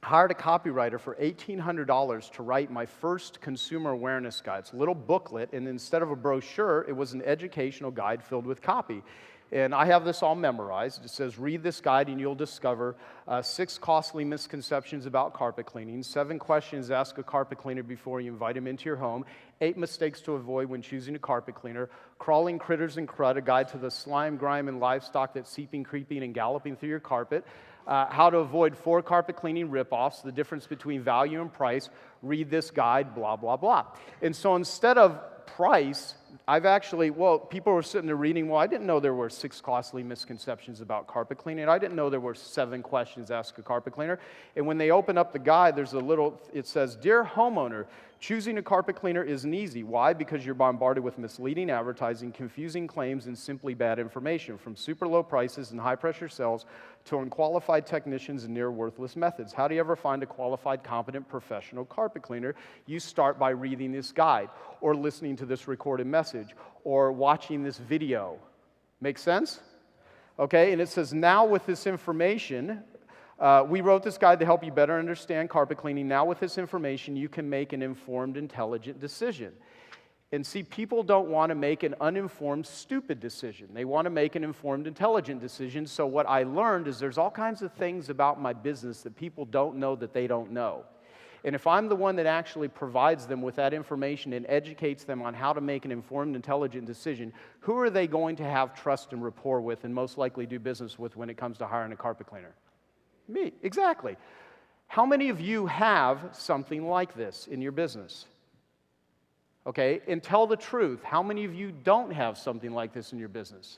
hired a copywriter for $1,800 to write my first consumer awareness guide. It's a little booklet, and instead of a brochure, it was an educational guide filled with copy. And I have this all memorized. It says, read this guide and you'll discover 6 costly misconceptions about carpet cleaning, 7 questions to ask a carpet cleaner before you invite him into your home, 8 mistakes to avoid when choosing a carpet cleaner, crawling critters and crud, a guide to the slime, grime, and livestock that's seeping, creeping, and galloping through your carpet, how to avoid 4 carpet cleaning ripoffs, the difference between value and price, read this guide, blah, blah, blah. And so instead of price, people were sitting there reading, I didn't know there were 6 costly misconceptions about carpet cleaning. I didn't know there were 7 questions to ask a carpet cleaner. And when they open up the guide, it says, Dear homeowner, choosing a carpet cleaner isn't easy. Why? Because you're bombarded with misleading advertising, confusing claims, and simply bad information, from super low prices and high-pressure sales to unqualified technicians and near-worthless methods. How do you ever find a qualified, competent, professional carpet cleaner? You start by reading this guide, or listening to this recorded message, or watching this video. Make sense? Okay, and it says, now with this information, we wrote this guide to help you better understand carpet cleaning. Now with this information, you can make an informed, intelligent decision. And see, people don't want to make an uninformed, stupid decision. They want to make an informed, intelligent decision. So what I learned is there's all kinds of things about my business that people don't know that they don't know. And if I'm the one that actually provides them with that information and educates them on how to make an informed, intelligent decision, who are they going to have trust and rapport with and most likely do business with when it comes to hiring a carpet cleaner? Me, exactly. How many of you have something like this in your business? Okay, and tell the truth. How many of you don't have something like this in your business?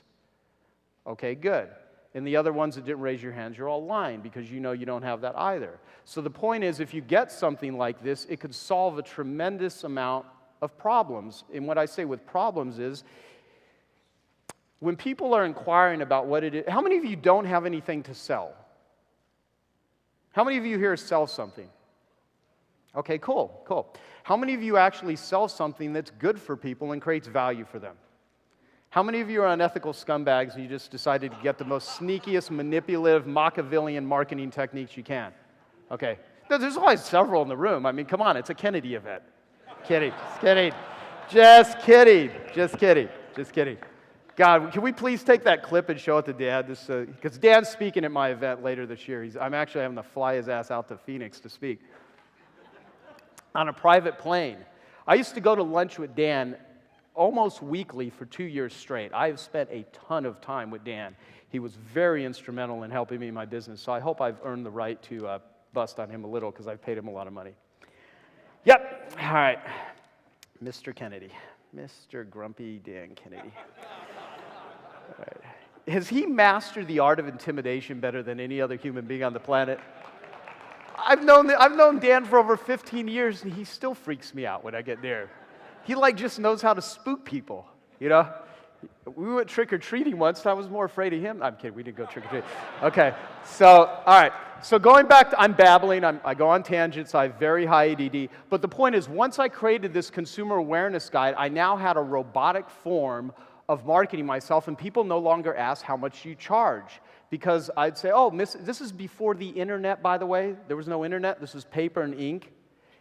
Okay, good. And the other ones that didn't raise your hands, you're all lying because you know you don't have that either. So the point is, if you get something like this, it could solve a tremendous amount of problems. And what I say with problems is, when people are inquiring about what it is, how many of you don't have anything to sell? How many of you here sell something? Okay, cool, cool. How many of you actually sell something that's good for people and creates value for them? How many of you are unethical scumbags and you just decided to get the most sneakiest, manipulative, Machiavellian marketing techniques you can? Okay. There's always several in the room. I mean, come on, it's a Kennedy event. Kidding, just kidding. Just kidding, just kidding, just kidding. God, can we please take that clip and show it to Dad? Because Dan's speaking at my event later this year. I'm actually having to fly his ass out to Phoenix to speak on a private plane. I used to go to lunch with Dan almost weekly for 2 years straight. I have spent a ton of time with Dan. He was very instrumental in helping me in my business, so I hope I've earned the right to bust on him a little because I've paid him a lot of money. Yep, all right. Mr. Kennedy, Mr. Grumpy Dan Kennedy. All right. Has he mastered the art of intimidation better than any other human being on the planet? I've known Dan for over 15 years, and he still freaks me out when I get there. He just knows how to spook people, you know? We went trick-or-treating once, and I was more afraid of him. I'm kidding, we didn't go trick-or-treating. Okay, so, all right. So going back to, I'm babbling, I go on tangents, I have very high ADD. But the point is, once I created this consumer awareness guide, I now had a robotic form of marketing myself, and people no longer ask how much you charge. Because I'd say, oh, this is before the internet, by the way. There was no internet, this was paper and ink.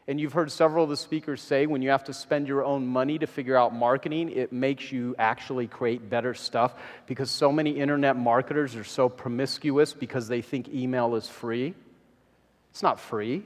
And you've heard several of the speakers say when you have to spend your own money to figure out marketing, it makes you actually create better stuff because so many internet marketers are so promiscuous because they think email is free. It's not free.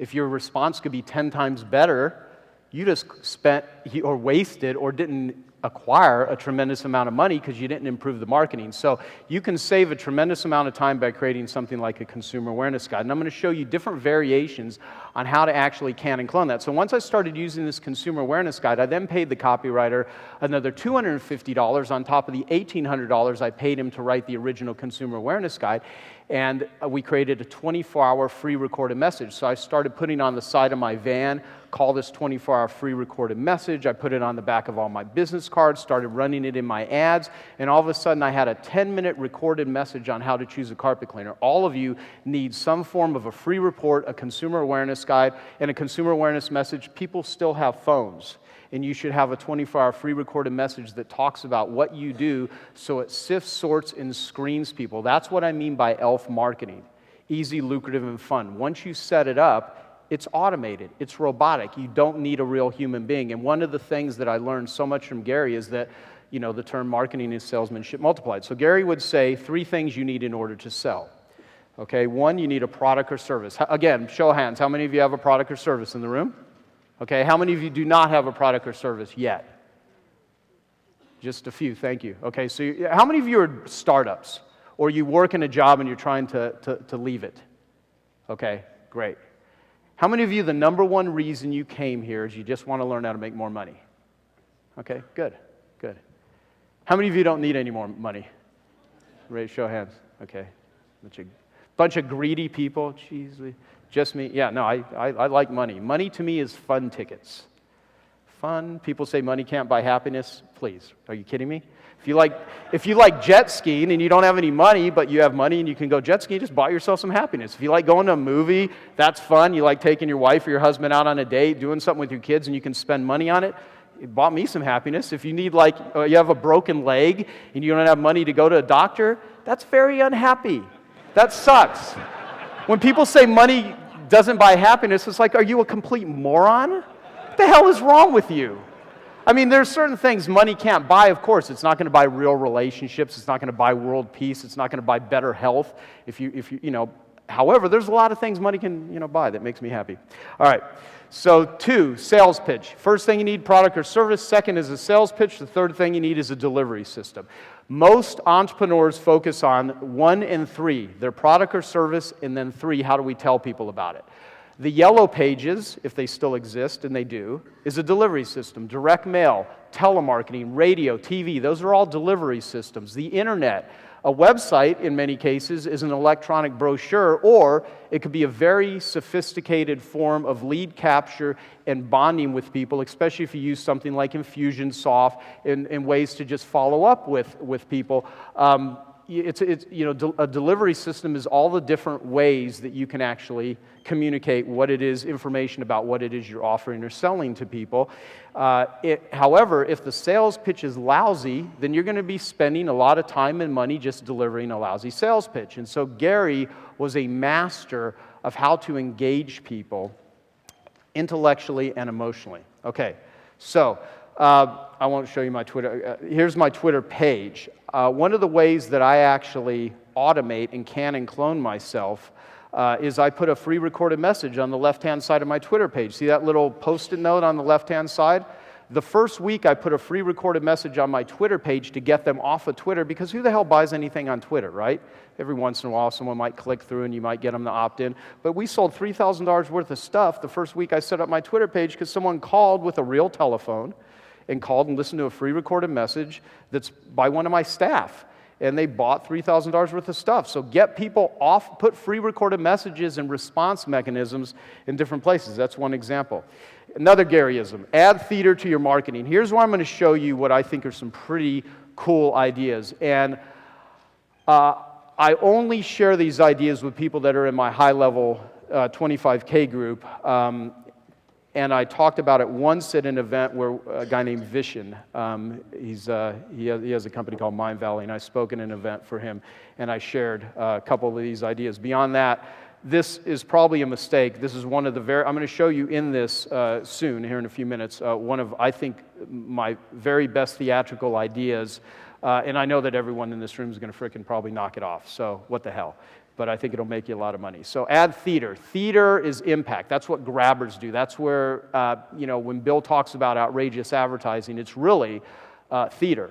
If your response could be 10 times better, you just spent or wasted or didn't acquire a tremendous amount of money because you didn't improve the marketing. So you can save a tremendous amount of time by creating something like a consumer awareness guide. And I'm going to show you different variations on how to actually can and clone that. So once I started using this consumer awareness guide, I then paid the copywriter another $250 on top of the $1,800 I paid him to write the original consumer awareness guide. And we created a 24-hour free recorded message. So I started putting on the side of my van, call this 24-hour free recorded message. I put it on the back of all my business cards, started running it in my ads, and all of a sudden I had a 10-minute recorded message on how to choose a carpet cleaner. All of you need some form of a free report, a consumer awareness guide, and a consumer awareness message. People still have phones. And you should have a 24-hour free recorded message that talks about what you do so it sifts, sorts, and screens people. That's what I mean by ELF marketing. Easy, lucrative, and fun. Once you set it up, it's automated. It's robotic. You don't need a real human being. And one of the things that I learned so much from Gary is that, the term marketing is salesmanship multiplied. So Gary would say 3 things you need in order to sell. Okay, 1, you need a product or service. Again, show of hands. How many of you have a product or service in the room? Okay, how many of you do not have a product or service yet? Just a few, thank you. Okay, so how many of you are startups? Or you work in a job and you're trying to leave it? Okay, great. How many of you, the number one reason you came here is you just want to learn how to make more money? Okay, good, good. How many of you don't need any more money? Show of hands. Okay, bunch of greedy people. Jeez, just me? Yeah, no, I like money. Money to me is fun tickets. Fun. People say money can't buy happiness. Please, are you kidding me? If you like jet skiing and you don't have any money, but you have money and you can go jet skiing, just buy yourself some happiness. If you like going to a movie, that's fun. You like taking your wife or your husband out on a date, doing something with your kids, and you can spend money on it. It bought me some happiness. If you need you have a broken leg and you don't have money to go to a doctor, that's very unhappy. That sucks. When people say money doesn't buy happiness, it's like, are you a complete moron? What the hell is wrong with you? I mean, there's certain things money can't buy, of course. It's not going to buy real relationships. It's not going to buy world peace. It's not going to buy better health. However, there's a lot of things money can, buy that makes me happy. All right. So 2, sales pitch. First thing you need, product or service. Second is a sales pitch. The third thing you need is a delivery system. Most entrepreneurs focus on 1 and 3, their product or service, and then 3, how do we tell people about it? The yellow pages, if they still exist, and they do, is a delivery system. Direct mail, telemarketing, radio, TV, those are all delivery systems. The internet, A website, in many cases, is an electronic brochure, or it could be a very sophisticated form of lead capture and bonding with people, especially if you use something like Infusionsoft in ways to just follow up with people. A delivery system is all the different ways that you can actually communicate what it is, information about what it is you're offering or selling to people. However, if the sales pitch is lousy, then you're going to be spending a lot of time and money just delivering a lousy sales pitch. And so Gary was a master of how to engage people intellectually and emotionally. Okay, so I won't show you my Twitter. Here's my Twitter page. One of the ways that I actually automate and can and clone myself is I put a free recorded message on the left-hand side of my Twitter page. See that little post-it note on the left-hand side? The first week I put a free recorded message on my Twitter page to get them off of Twitter, because who the hell buys anything on Twitter, right? Every once in a while someone might click through and you might get them to opt in. But we sold $3,000 worth of stuff the first week I set up my Twitter page because someone called with a real telephone and called and listened to a free recorded message that's by one of my staff. And they bought $3,000 worth of stuff. So get people off, put free recorded messages and response mechanisms in different places. That's one example. Another Garyism, add theater to your marketing. Here's where I'm going to show you what I think are some pretty cool ideas. And I only share these ideas with people that are in my high-level 25K group. And I talked about it once at an event where a guy named Vishen, he has a company called Mind Valley, and I spoke at an event for him, and I shared a couple of these ideas. Beyond that, this is probably a mistake. This is one of the I'm going to show you in this soon, here in a few minutes, one of, I think, my very best theatrical ideas, and I know that everyone in this room is going to frickin' probably knock it off, so what the hell. But I think it'll make you a lot of money. So add theater. Theater is impact. That's what grabbers do. That's where, when Bill talks about outrageous advertising, it's really theater.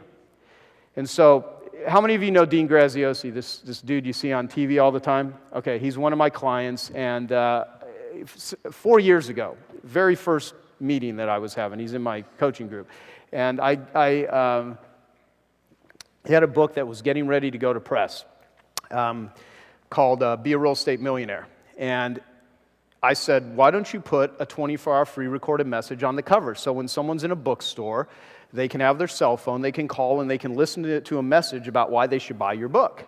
And so how many of you know Dean Graziosi, this dude you see on TV all the time? Okay, he's one of my clients, and 4 years ago, very first meeting that I was having, he's in my coaching group, and he had a book that was getting ready to go to press. Called Be a Real Estate Millionaire. And I said, why don't you put a 24-hour free recorded message on the cover? So when someone's in a bookstore, they can have their cell phone, they can call, and they can listen to a message about why they should buy your book.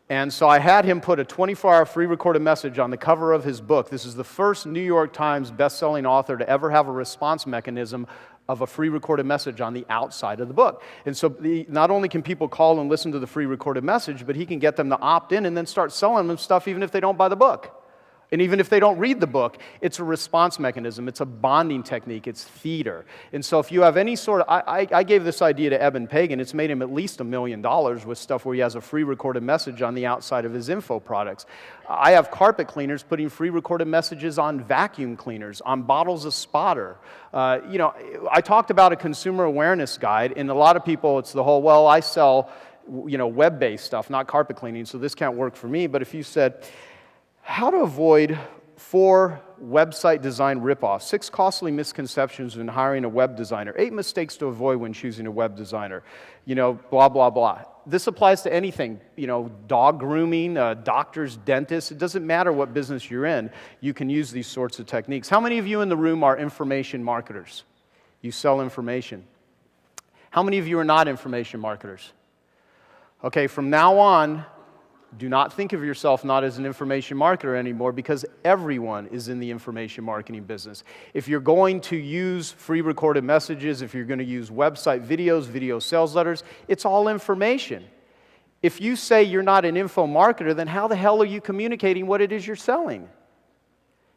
And so I had him put a 24-hour free recorded message on the cover of his book. This is the first New York Times best-selling author to ever have a response mechanism of a free recorded message on the outside of the book. And so not only can people call and listen to the free recorded message, but he can get them to opt in and then start selling them stuff even if they don't buy the book. And even if they don't read the book, it's a response mechanism. It's a bonding technique. It's theater. And so if you have any sort of, I gave this idea to Eben Pagan. It's made him at least $1 million with stuff where he has a free recorded message on the outside of his info products. I have carpet cleaners putting free recorded messages on vacuum cleaners, on bottles of spotter. I talked about a consumer awareness guide, and a lot of people, it's the whole, well, I sell, web-based stuff, not carpet cleaning, so this can't work for me. But if you said, how to avoid 4 website design ripoffs, 6 costly misconceptions when hiring a web designer, 8 mistakes to avoid when choosing a web designer, blah, blah, blah. This applies to anything, dog grooming, doctors, dentists. It doesn't matter what business you're in. You can use these sorts of techniques. How many of you in the room are information marketers? You sell information. How many of you are not information marketers? Okay, from now on, do not think of yourself not as an information marketer anymore, because everyone is in the information marketing business. If you're going to use free recorded messages, if you're going to use website videos, video sales letters, it's all information. If you say you're not an info marketer, then how the hell are you communicating what it is you're selling?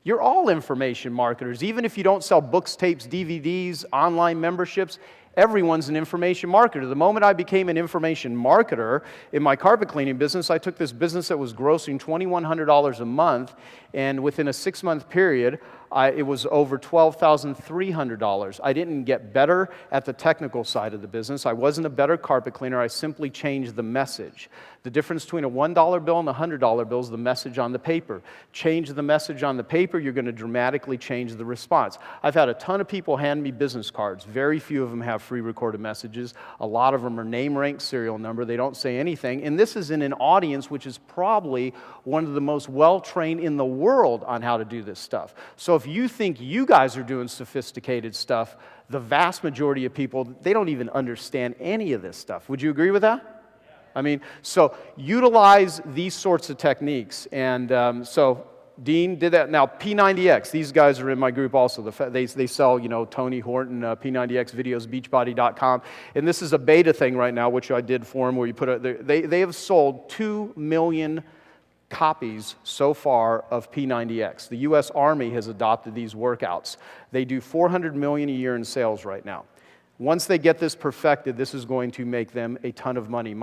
You're all information marketers. Even if you don't sell books, tapes, DVDs, online memberships, everyone's an information marketer. The moment I became an information marketer in my carpet cleaning business, I took this business that was grossing $2,100 a month, and within a 6-month period, it was over $12,300. I didn't get better at the technical side of the business. I wasn't a better carpet cleaner. I simply changed the message. The difference between a $1 bill and a $100 bill is the message on the paper. Change the message on the paper, you're going to dramatically change the response. I've had a ton of people hand me business cards. Very few of them have free recorded messages. A lot of them are name, rank, serial number. They don't say anything. And this is in an audience which is probably one of the most well-trained in the world on how to do this stuff. So if you think you guys are doing sophisticated stuff, the vast majority of people, they don't even understand any of this stuff. Would you agree with that? I mean, so utilize these sorts of techniques. And so Dean did that. Now, P90X, these guys are in my group also. They sell, Tony Horton, P90X videos, beachbody.com. And this is a beta thing right now, which I did for them, where you put they have sold 2 million copies so far of P90X. The U.S. Army has adopted these workouts. They do $400 million a year in sales right now. Once they get this perfected, this is going to make them a ton of money.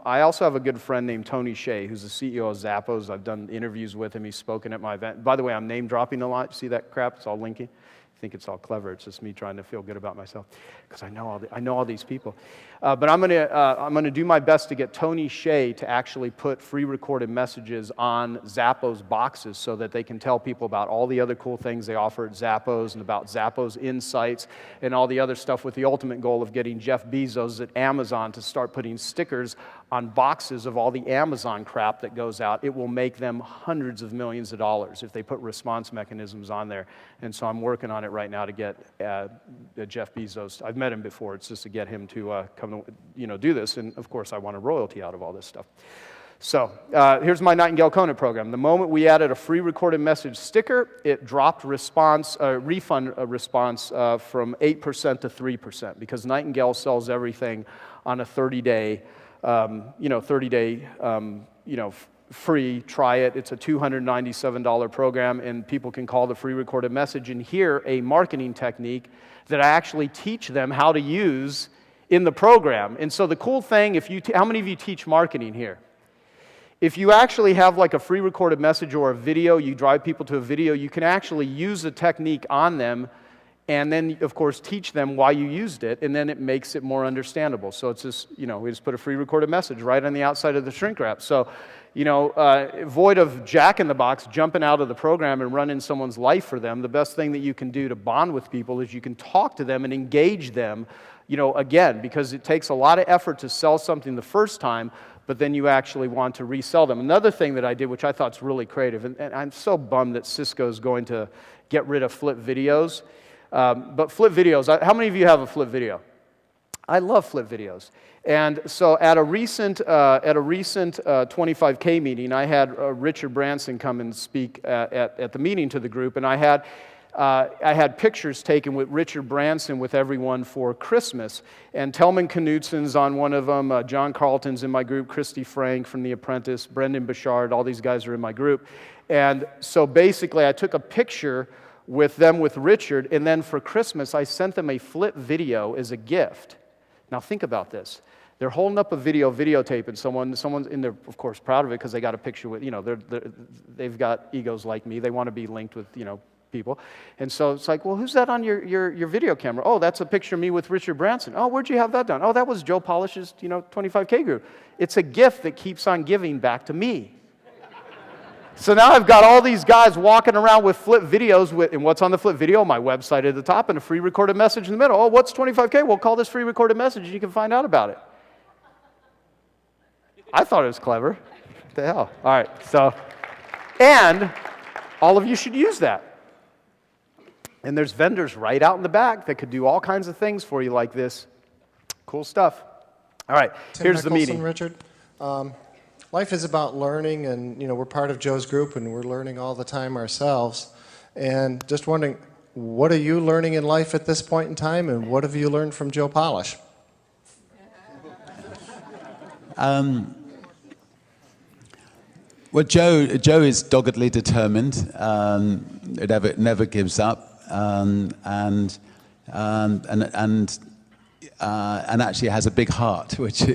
I also have a good friend named Tony Hsieh, who's the CEO of Zappos. I've done interviews with him. He's spoken at my event. By the way, I'm name dropping a lot. You see that crap? It's all linking. I think it's all clever. It's just me trying to feel good about myself because I know all these people. But I'm gonna do my best to get Tony Hsieh to actually put free recorded messages on Zappos boxes so that they can tell people about all the other cool things they offer at Zappos and about Zappos Insights and all the other stuff, with the ultimate goal of getting Jeff Bezos at Amazon to start putting stickers on boxes of all the Amazon crap that goes out. It will make them hundreds of millions of dollars if they put response mechanisms on there. And so I'm working on it right now to get Jeff Bezos. I've met him before. It's just to get him to come to, do this. And of course, I want a royalty out of all this stuff. So here's my Nightingale Conant program. The moment we added a free recorded message sticker, it dropped refund response from 8% to 3%, because Nightingale sells everything on a 30-day, free. Try it. It's a $297 program, and people can call the free recorded message and hear a marketing technique that I actually teach them how to use in the program. And so the cool thing, how many of you teach marketing here? If you actually have like a free recorded message or a video, you drive people to a video, you can actually use a technique on them and then, of course, teach them why you used it, and then it makes it more understandable. So it's just, we just put a free recorded message right on the outside of the shrink wrap. So, void of Jack-in-the-Box jumping out of the program and running someone's life for them, the best thing that you can do to bond with people is you can talk to them and engage them, again, because it takes a lot of effort to sell something the first time, but then you actually want to resell them. Another thing that I did, which I thought is really creative, and I'm so bummed that Cisco is going to get rid of flip videos. But flip videos, how many of you have a flip video? I love flip videos. And so at a recent 25K meeting, I had Richard Branson come and speak at the meeting to the group, and I had pictures taken with Richard Branson with everyone for Christmas. And Telman Knutson's on one of them, John Carlton's in my group, Christy Frank from The Apprentice, Brendan Bouchard, all these guys are in my group. And so basically I took a picture with them with Richard, and then for Christmas I sent them a flip video as a gift. Now think about this. They're holding up a videotape, and someone's in there, of course, proud of it because they got a picture with, they've got egos like me. They want to be linked with, people. And so it's like, well, who's that on your video camera? Oh, that's a picture of me with Richard Branson. Oh, where'd you have that done? Oh, that was Joe Polish's, 25K group. It's a gift that keeps on giving back to me. So now I've got all these guys walking around with flip videos, and what's on the flip video? My website at the top and a free recorded message in the middle. Oh, what's 25K? Well, call this free recorded message and you can find out about it. I thought it was clever. What the hell? All right, so, and all of you should use that. And there's vendors right out in the back that could do all kinds of things for you like this. Cool stuff. All right, here's the meeting. Richard. Life is about learning, and we're part of Joe's group, and we're learning all the time ourselves. And just wondering, what are you learning in life at this point in time, and what have you learned from Joe Polish? Well, Joe is doggedly determined. It never gives up, and actually has a big heart, which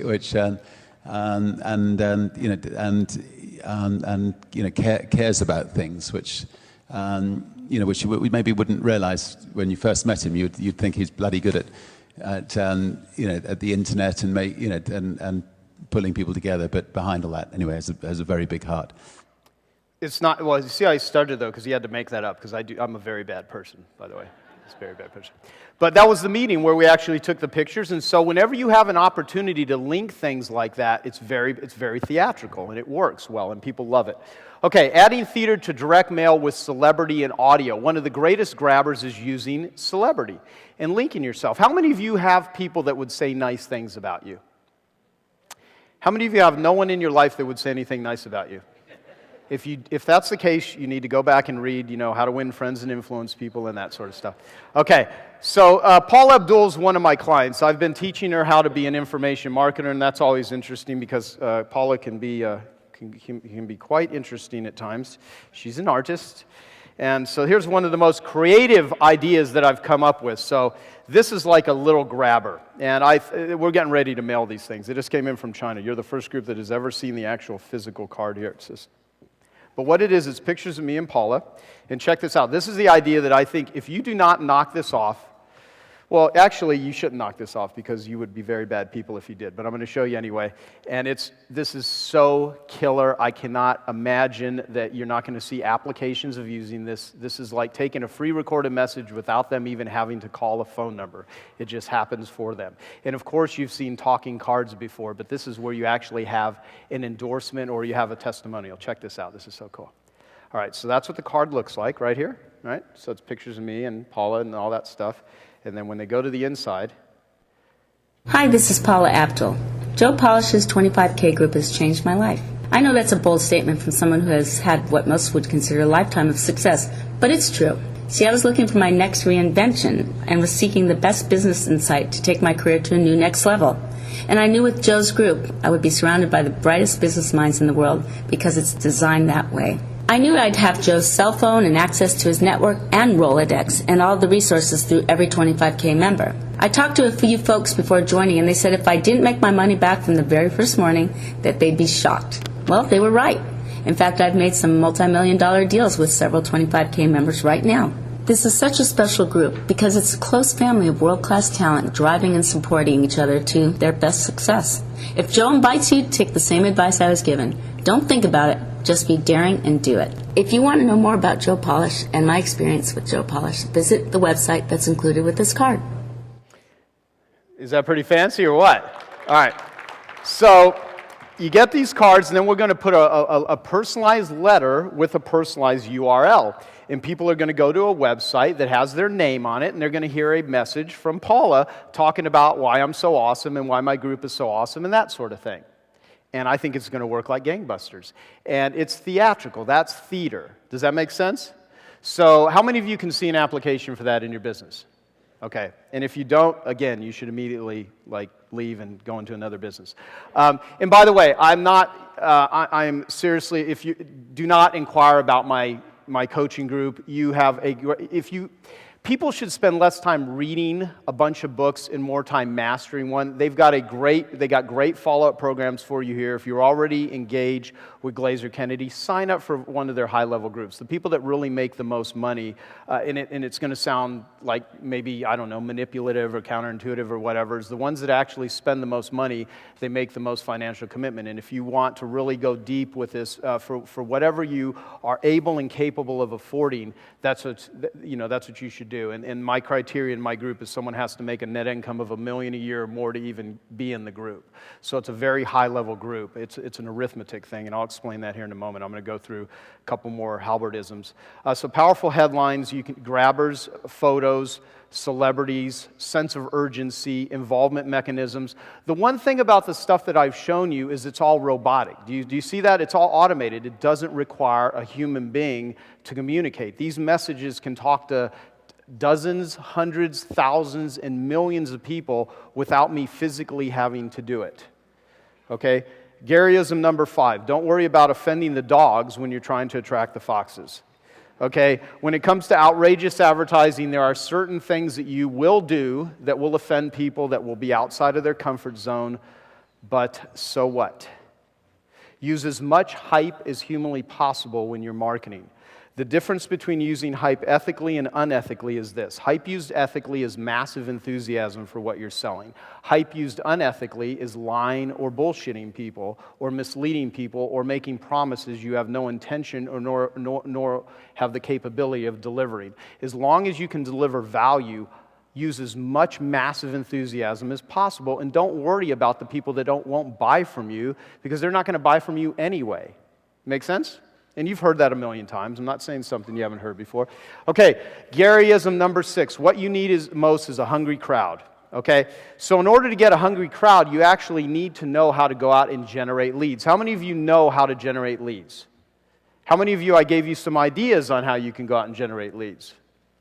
cares about things, which which you maybe wouldn't realize when you first met him. You'd think he's bloody good at the internet and and pulling people together. But behind all that, anyway, has a very big heart. It's not, well, you see how I started, though, because he had to make that up, because I'm a very bad person, by the way. It's a very bad person. But that was the meeting where we actually took the pictures, and so whenever you have an opportunity to link things like that, it's very theatrical, and it works well, and people love it. Okay, adding theater to direct mail with celebrity and audio. One of the greatest grabbers is using celebrity and linking yourself. How many of you have people that would say nice things about you? How many of you have no one in your life that would say anything nice about you? If that's the case, you need to go back and read, how to win friends and influence people and that sort of stuff. Okay, so Paula Abdul's one of my clients. I've been teaching her how to be an information marketer, and that's always interesting because Paula can be quite interesting at times. She's an artist. And so here's one of the most creative ideas that I've come up with. So this is like a little grabber, and we're getting ready to mail these things. They just came in from China. You're the first group that has ever seen the actual physical card here. But what it is, it's pictures of me and Paula. And check this out. This is the idea that I think if you do not knock this off, well, actually, you shouldn't knock this off because you would be very bad people if you did. But I'm going to show you anyway. And this is so killer. I cannot imagine that you're not going to see applications of using this. This is like taking a free recorded message without them even having to call a phone number. It just happens for them. And of course, you've seen talking cards before, but this is where you actually have an endorsement or you have a testimonial. Check this out. This is so cool. All right, so that's what the card looks like right here. Right? So it's pictures of me and Paula and all that stuff. And then when they go to the inside. Hi, this is Paula Abdul. Joe Polish's 25K group has changed my life. I know that's a bold statement from someone who has had what most would consider a lifetime of success, but it's true. See, I was looking for my next reinvention and was seeking the best business insight to take my career to a new next level. And I knew with Joe's group, I would be surrounded by the brightest business minds in the world because it's designed that way. I knew I'd have Joe's cell phone and access to his network and Rolodex and all the resources through every 25K member. I talked to a few folks before joining, and they said if I didn't make my money back from the very first morning, that they'd be shocked. Well, they were right. In fact, I've made some multi-million-dollar deals with several 25K members right now. This is such a special group because it's a close family of world-class talent driving and supporting each other to their best success. If Joe invites you to take the same advice I was given, don't think about it. Just be daring and do it. If you want to know more about Joe Polish and my experience with Joe Polish, visit the website that's included with this card. Is that pretty fancy or what? All right. So you get these cards, and then we're going to put a personalized letter with a personalized URL. And people are going to go to a website that has their name on it, and they're going to hear a message from Paula talking about why I'm so awesome and why my group is so awesome and that sort of thing. And I think it's going to work like gangbusters. And it's theatrical. That's theater. Does that make sense? So how many of you can see an application for that in your business? Okay. And if you don't, again, you should immediately leave and go into another business. And by the way, I'm seriously, if you do not inquire about my coaching group, people should spend less time reading a bunch of books and more time mastering one. They got great follow-up programs for you here. If you're already engaged with Glazer Kennedy, sign up for one of their high-level groups. The people that really make the most money, and it's going to sound like maybe, I don't know, manipulative or counterintuitive or whatever, is the ones that actually spend the most money, they make the most financial commitment. And if you want to really go deep with this, for whatever you are able and capable of affording, that's what you should do. And my criteria in my group is someone has to make a net income of $1 million a year or more to even be in the group. So it's a very high-level group. It's an arithmetic thing, and I'll explain that here in a moment. I'm going to go through a couple more Halbertisms. So powerful headlines, grabbers, photos, celebrities, sense of urgency, involvement mechanisms. The one thing about the stuff that I've shown you is it's all robotic. Do you see that? It's all automated. It doesn't require a human being to communicate. These messages can talk to dozens, hundreds, thousands, and millions of people without me physically having to do it. Okay? Garyism number 5. Don't worry about offending the dogs when you're trying to attract the foxes. Okay? When it comes to outrageous advertising, there are certain things that you will do that will offend people, that will be outside of their comfort zone, but so what? Use as much hype as humanly possible when you're marketing. The difference between using hype ethically and unethically is this. Hype used ethically is massive enthusiasm for what you're selling. Hype used unethically is lying or bullshitting people or misleading people or making promises you have no intention or nor have the capability of delivering. As long as you can deliver value, use as much massive enthusiasm as possible, and don't worry about the people that won't buy from you, because they're not going to buy from you anyway. Make sense? And you've heard that a million times. I'm not saying something you haven't heard before. Okay, Garyism number 6. What you need most is a hungry crowd. Okay? So in order to get a hungry crowd, you actually need to know how to go out and generate leads. How many of you know how to generate leads? How many of you, I gave you some ideas on how you can go out and generate leads?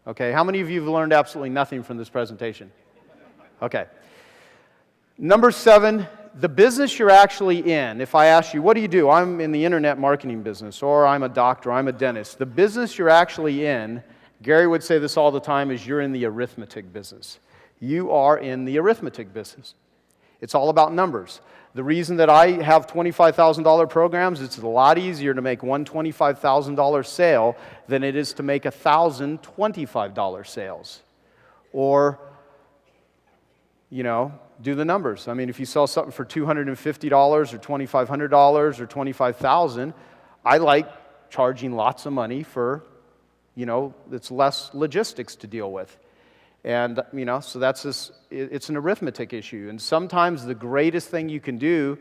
Okay, how many of you have learned absolutely nothing from this presentation? Okay. Number 7, the business you're actually in. If I ask you, what do you do? I'm in the internet marketing business, or I'm a doctor, I'm a dentist. The business you're actually in, Gary would say this all the time, is you're in the arithmetic business. You are in the arithmetic business. It's all about numbers. The reason that I have $25,000 programs, it's a lot easier to make one $25,000 sale than it is to make 1,000 $25 sales. Or, do the numbers. I mean, if you sell something for $250 or $2,500 or $25,000, I like charging lots of money for, it's less logistics to deal with. And, so it's an arithmetic issue. And sometimes the greatest thing you can do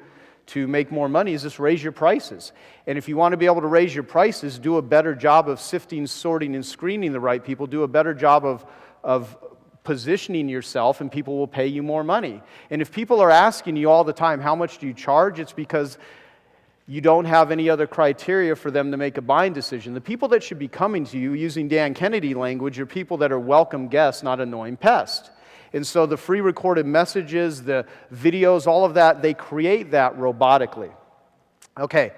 to make more money is just raise your prices. And if you want to be able to raise your prices, do a better job of sifting, sorting, and screening the right people. Do a better job of positioning yourself, and people will pay you more money. And if people are asking you all the time, how much do you charge? It's because you don't have any other criteria for them to make a buying decision. The people that should be coming to you, using Dan Kennedy language, are people that are welcome guests, not annoying pests. And so the free recorded messages, the videos, all of that, they create that robotically. Okay.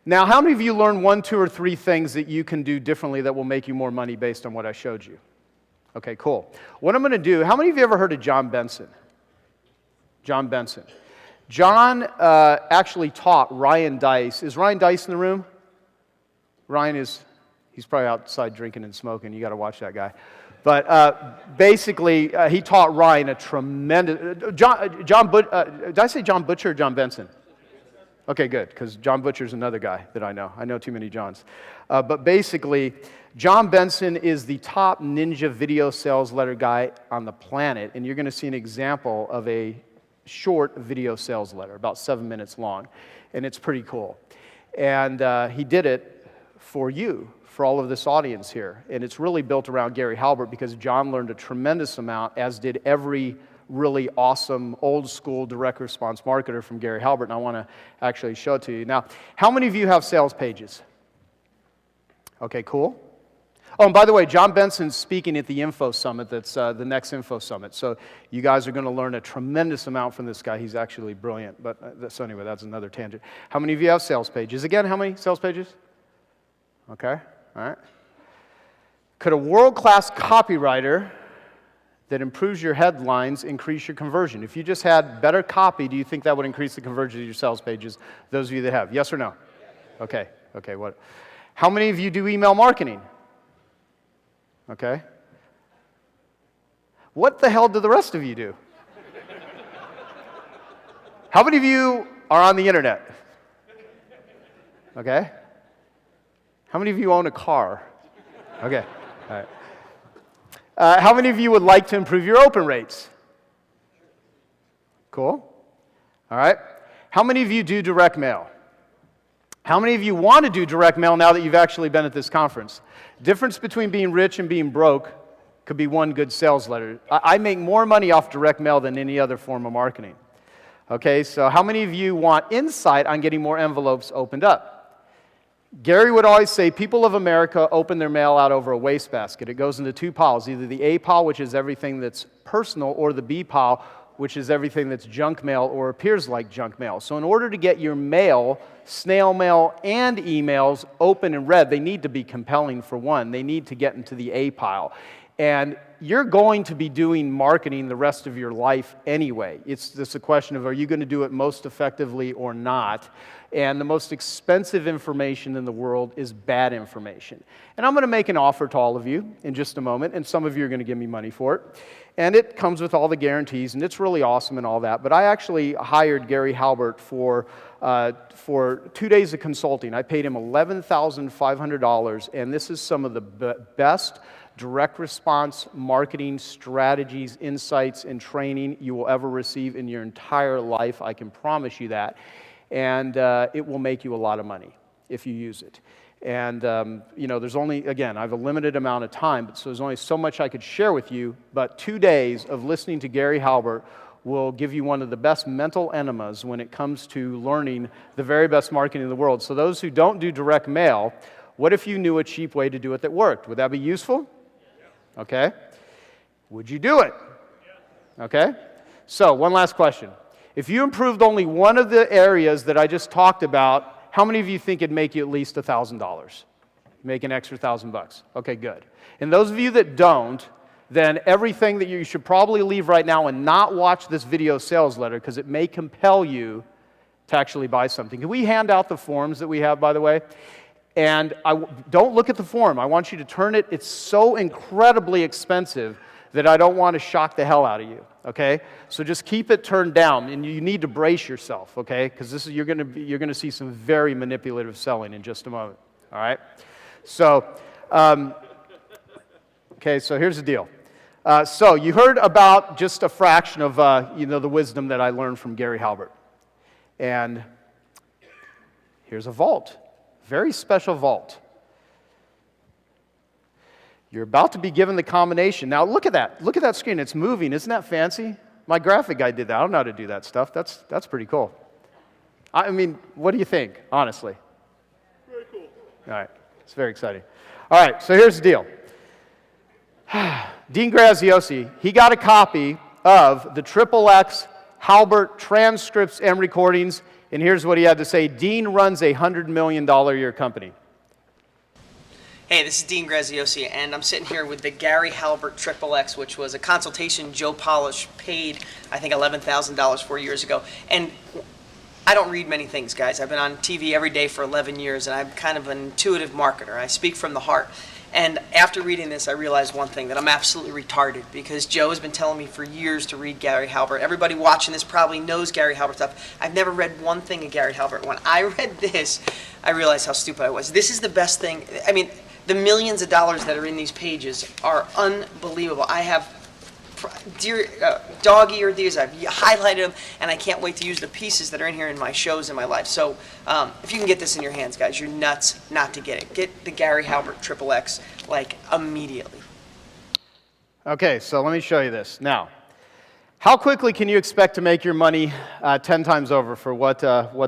Now, how many of you learned 1, 2, or 3 things that you can do differently that will make you more money based on what I showed you? Okay, cool. What I'm going to do, how many of you ever heard of John Benson? John Benson. John actually taught Ryan Dice. Is Ryan Dice in the room? Ryan he's probably outside drinking and smoking. You got to watch that guy. But basically, he taught Ryan a tremendous, did I say John Butcher or John Benson? Okay, good, because John Butcher's another guy that I know. I know too many Johns. But basically, John Benson is the top ninja video sales letter guy on the planet, and you're going to see an example of a short video sales letter, about 7 minutes long, and it's pretty cool. And he did it for you, for all of this audience here, and it's really built around Gary Halbert, because John learned a tremendous amount, as did every really awesome old school direct response marketer from Gary Halbert, and I want to actually show it to you. Now, how many of you have sales pages? Okay, cool. Oh, and by the way, John Benson's speaking at the Info Summit. That's the next Info Summit. So you guys are going to learn a tremendous amount from this guy. He's actually brilliant. But so anyway, that's another tangent. How many of you have sales pages? Again, how many sales pages? Okay, all right. Could a world-class copywriter that improves your headlines increase your conversion? If you just had better copy, do you think that would increase the conversion of your sales pages? Those of you that have, yes or no? Okay. What? How many of you do email marketing? Okay. What the hell do the rest of you do? How many of you are on the internet? Okay. How many of you own a car? Okay. All right. How many of you would like to improve your open rates? Cool. All right. How many of you do direct mail? How many of you want to do direct mail now that you've actually been at this conference? Difference between being rich and being broke could be one good sales letter. I make more money off direct mail than any other form of marketing. Okay, so how many of you want insight on getting more envelopes opened up? Gary would always say people of America open their mail out over a wastebasket. It goes into 2 piles, either the A pile, which is everything that's personal, or the B pile, which is everything that's junk mail or appears like junk mail. So in order to get your mail, snail mail, and emails open and read, they need to be compelling for one. They need to get into the A pile. And you're going to be doing marketing the rest of your life anyway. It's just a question of, are you going to do it most effectively or not? And the most expensive information in the world is bad information. And I'm going to make an offer to all of you in just a moment, and some of you are going to give me money for it. And it comes with all the guarantees, and it's really awesome and all that. But I actually hired Gary Halbert for 2 days of consulting. I paid him $11,500, and this is some of the best direct response marketing strategies, insights, and training you will ever receive in your entire life. I can promise you that. And it will make you a lot of money if you use it. And, there's only, again, I have a limited amount of time, so there's only so much I could share with you, but 2 days of listening to Gary Halbert will give you one of the best mental enemas when it comes to learning the very best marketing in the world. So those who don't do direct mail, what if you knew a cheap way to do it that worked? Would that be useful? Okay. Would you do it? Okay. So, one last question. If you improved only one of the areas that I just talked about, how many of you think it'd make you at least $1,000? Make an extra $1,000. Okay, good. And those of you that don't, then everything that you should probably leave right now and not watch this video sales letter because it may compel you to actually buy something. Can we hand out the forms that we have, by the way? And don't look at the form. I want you to turn it. It's so incredibly expensive that I don't want to shock the hell out of you, okay? So just keep it turned down, and you need to brace yourself, okay? Because you're going to see some very manipulative selling in just a moment, all right? So, okay, so here's the deal. So you heard about just a fraction of the wisdom that I learned from Gary Halbert, and here's a vault, very special vault. You're about to be given the combination. Now look at that. Look at that screen. It's moving. Isn't that fancy? My graphic guy did that. I don't know how to do that stuff. That's pretty cool. I mean, what do you think, honestly? Very cool. All right. It's very exciting. All right, so here's the deal. Dean Graziosi, he got a copy of the XXX Halbert transcripts and recordings, and here's what he had to say. Dean runs a $100 million a year company. Hey, this is Dean Graziosi, and I'm sitting here with the Gary Halbert XXX, which was a consultation Joe Polish paid, I think, $11,000 4 years ago. And I don't read many things, guys. I've been on TV every day for 11 years, and I'm kind of an intuitive marketer. I speak from the heart. And after reading this, I realized one thing, that I'm absolutely retarded, because Joe has been telling me for years to read Gary Halbert. Everybody watching this probably knows Gary Halbert stuff. I've never read one thing of Gary Halbert. When I read this, I realized how stupid I was. This is the best thing. I mean, the millions of dollars that are in these pages are unbelievable. I have dog-eared these, I've highlighted them, and I can't wait to use the pieces that are in here in my shows in my life. So if you can get this in your hands, guys, you're nuts not to get it. Get the Gary Halbert XXX, like, immediately. Okay, so let me show you this. Now, how quickly can you expect to make your money 10 times over for what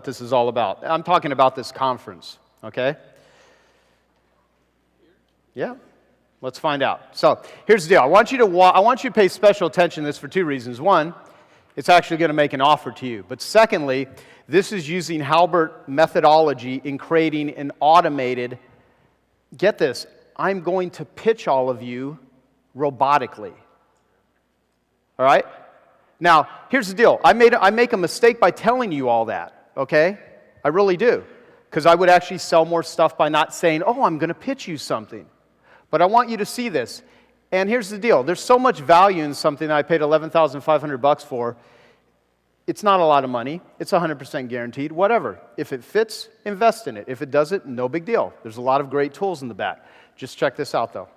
this is all about? I'm talking about this conference, okay? Yeah, let's find out. So here's the deal. I want you to pay special attention to this for two reasons. One, it's actually going to make an offer to you. But secondly, this is using Halbert methodology in creating an automated, get this, I'm going to pitch all of you robotically. All right? Now, here's the deal. I make a mistake by telling you all that, okay? I really do. Because I would actually sell more stuff by not saying, oh, I'm going to pitch you something. But I want you to see this. And here's the deal. There's so much value in something that I paid $11,500 for. It's not a lot of money. It's 100% guaranteed. Whatever. If it fits, invest in it. If it doesn't, no big deal. There's a lot of great tools in the back. Just check this out, though.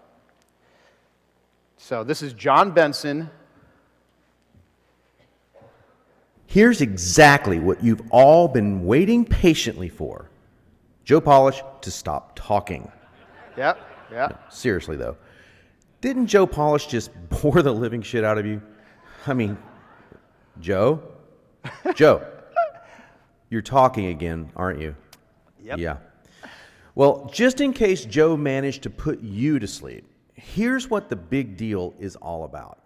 So this is John Benson. Here's exactly what you've all been waiting patiently for. Joe Polish to stop talking. Yep. Yeah. No, seriously, though. Didn't Joe Polish just bore the living shit out of you? I mean, Joe? Joe, you're talking again, aren't you? Yep. Yeah. Well, just in case Joe managed to put you to sleep, here's what the big deal is all about.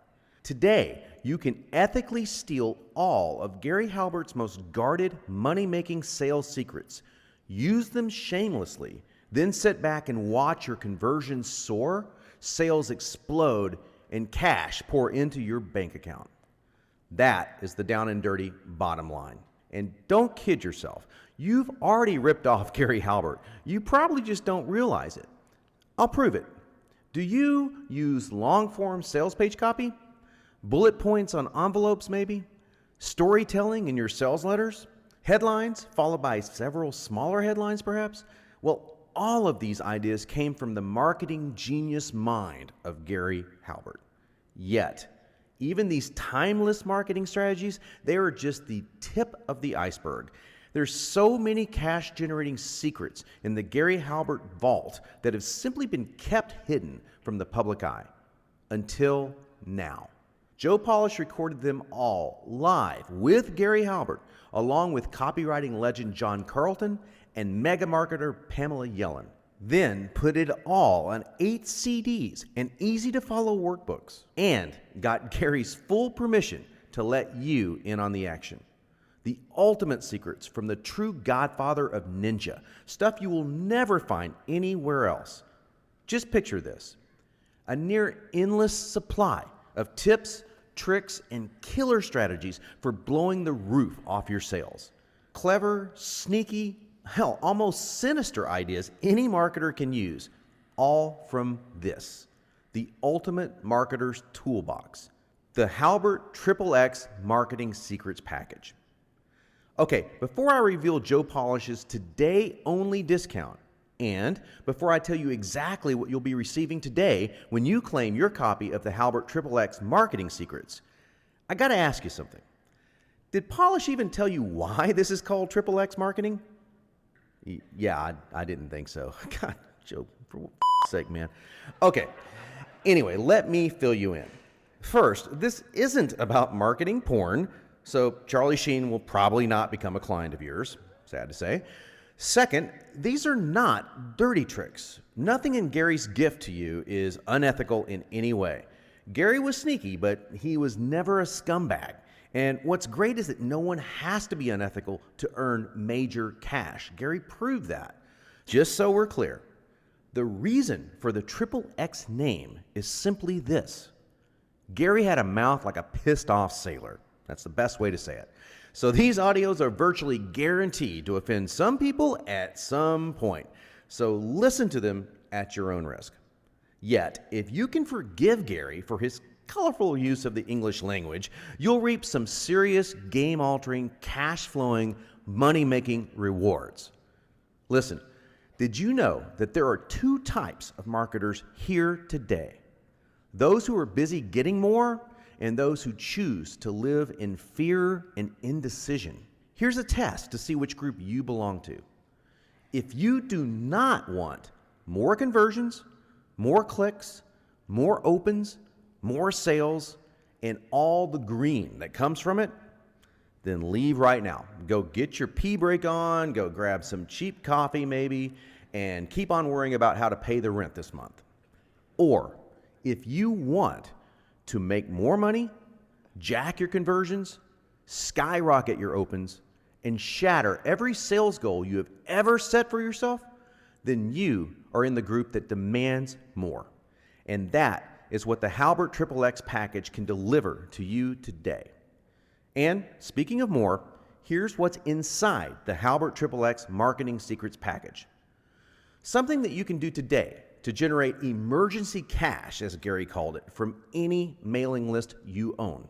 Today, you can ethically steal all of Gary Halbert's most guarded money-making sales secrets, use them shamelessly, then sit back and watch your conversions soar, sales explode, and cash pour into your bank account. That is the down and dirty bottom line. And don't kid yourself. You've already ripped off Gary Halbert. You probably just don't realize it. I'll prove it. Do you use long-form sales page copy? Bullet points on envelopes maybe? Storytelling in your sales letters? Headlines followed by several smaller headlines perhaps? Well, all of these ideas came from the marketing genius mind of Gary Halbert. Yet, even these timeless marketing strategies, they are just the tip of the iceberg. There's so many cash-generating secrets in the Gary Halbert vault that have simply been kept hidden from the public eye. Until now. Joe Polish recorded them all live with Gary Halbert, along with copywriting legend John Carlton and mega marketer Pamela Yellen. Then put it all on 8 CDs and easy-to-follow workbooks, and got Gary's full permission to let you in on the action. The ultimate secrets from the true godfather of ninja, stuff you will never find anywhere else. Just picture this: a near endless supply of tips, tricks, and killer strategies for blowing the roof off your sales. Clever, sneaky, hell, almost sinister ideas any marketer can use, all from this, the ultimate marketer's toolbox, the Halbert XXX Marketing Secrets Package. Okay, before I reveal Joe Polish's today-only discount, and before I tell you exactly what you'll be receiving today when you claim your copy of the Halbert XXX Marketing Secrets, I gotta ask you something. Did Polish even tell you why this is called XXX Marketing? Yeah, I didn't think so. God, Joe, for sake, man. Okay, anyway, let me fill you in. First, this isn't about marketing porn, so Charlie Sheen will probably not become a client of yours, sad to say. Second, these are not dirty tricks. Nothing in Gary's gift to you is unethical in any way. Gary was sneaky, but he was never a scumbag. And what's great is that no one has to be unethical to earn major cash. Gary proved that. Just so we're clear, the reason for the XXX name is simply this. Gary had a mouth like a pissed off sailor. That's the best way to say it. So these audios are virtually guaranteed to offend some people at some point. So listen to them at your own risk. Yet, if you can forgive Gary for his colorful use of the English language, you'll reap some serious game-altering, cash-flowing, money-making rewards. Listen, did you know that there are 2 types of marketers here today? Those who are busy getting more, and those who choose to live in fear and indecision. Here's a test to see which group you belong to. If you do not want more conversions, more clicks, more opens, more sales, and all the green that comes from it, then leave right now. Go get your pee break on, go grab some cheap coffee maybe, and keep on worrying about how to pay the rent this month. Or, if you want to make more money, jack your conversions, skyrocket your opens, and shatter every sales goal you have ever set for yourself, then you are in the group that demands more. And that is what the Halbert XXX package can deliver to you today. And speaking of more, here's what's inside the Halbert XXX Marketing Secrets package. Something that you can do today to generate emergency cash, as Gary called it, from any mailing list you own.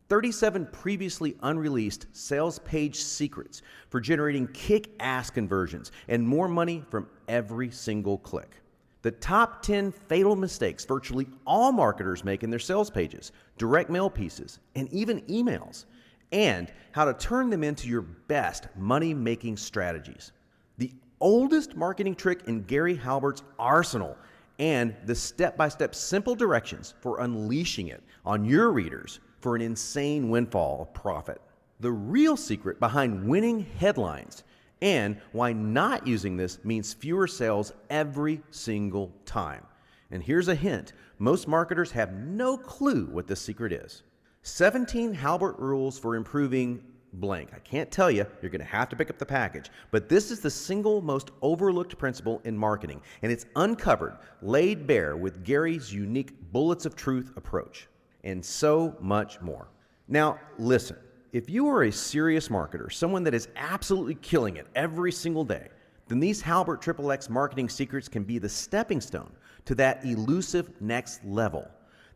37 previously unreleased sales page secrets for generating kick-ass conversions and more money from every single click. The top 10 fatal mistakes virtually all marketers make in their sales pages, direct mail pieces, and even emails, and how to turn them into your best money-making strategies. The oldest marketing trick in Gary Halbert's arsenal, and the step-by-step simple directions for unleashing it on your readers for an insane windfall of profit. The real secret behind winning headlines and why not using this means fewer sales every single time. And here's a hint: most marketers have no clue what this secret is. 17 Halbert rules for improving blank. I can't tell you, you're going to have to pick up the package. But this is the single most overlooked principle in marketing, and it's uncovered, laid bare with Gary's unique bullets of truth approach, and so much more. Now, listen, if you are a serious marketer, someone that is absolutely killing it every single day, then these Halbert XXX marketing secrets can be the stepping stone to that elusive next level,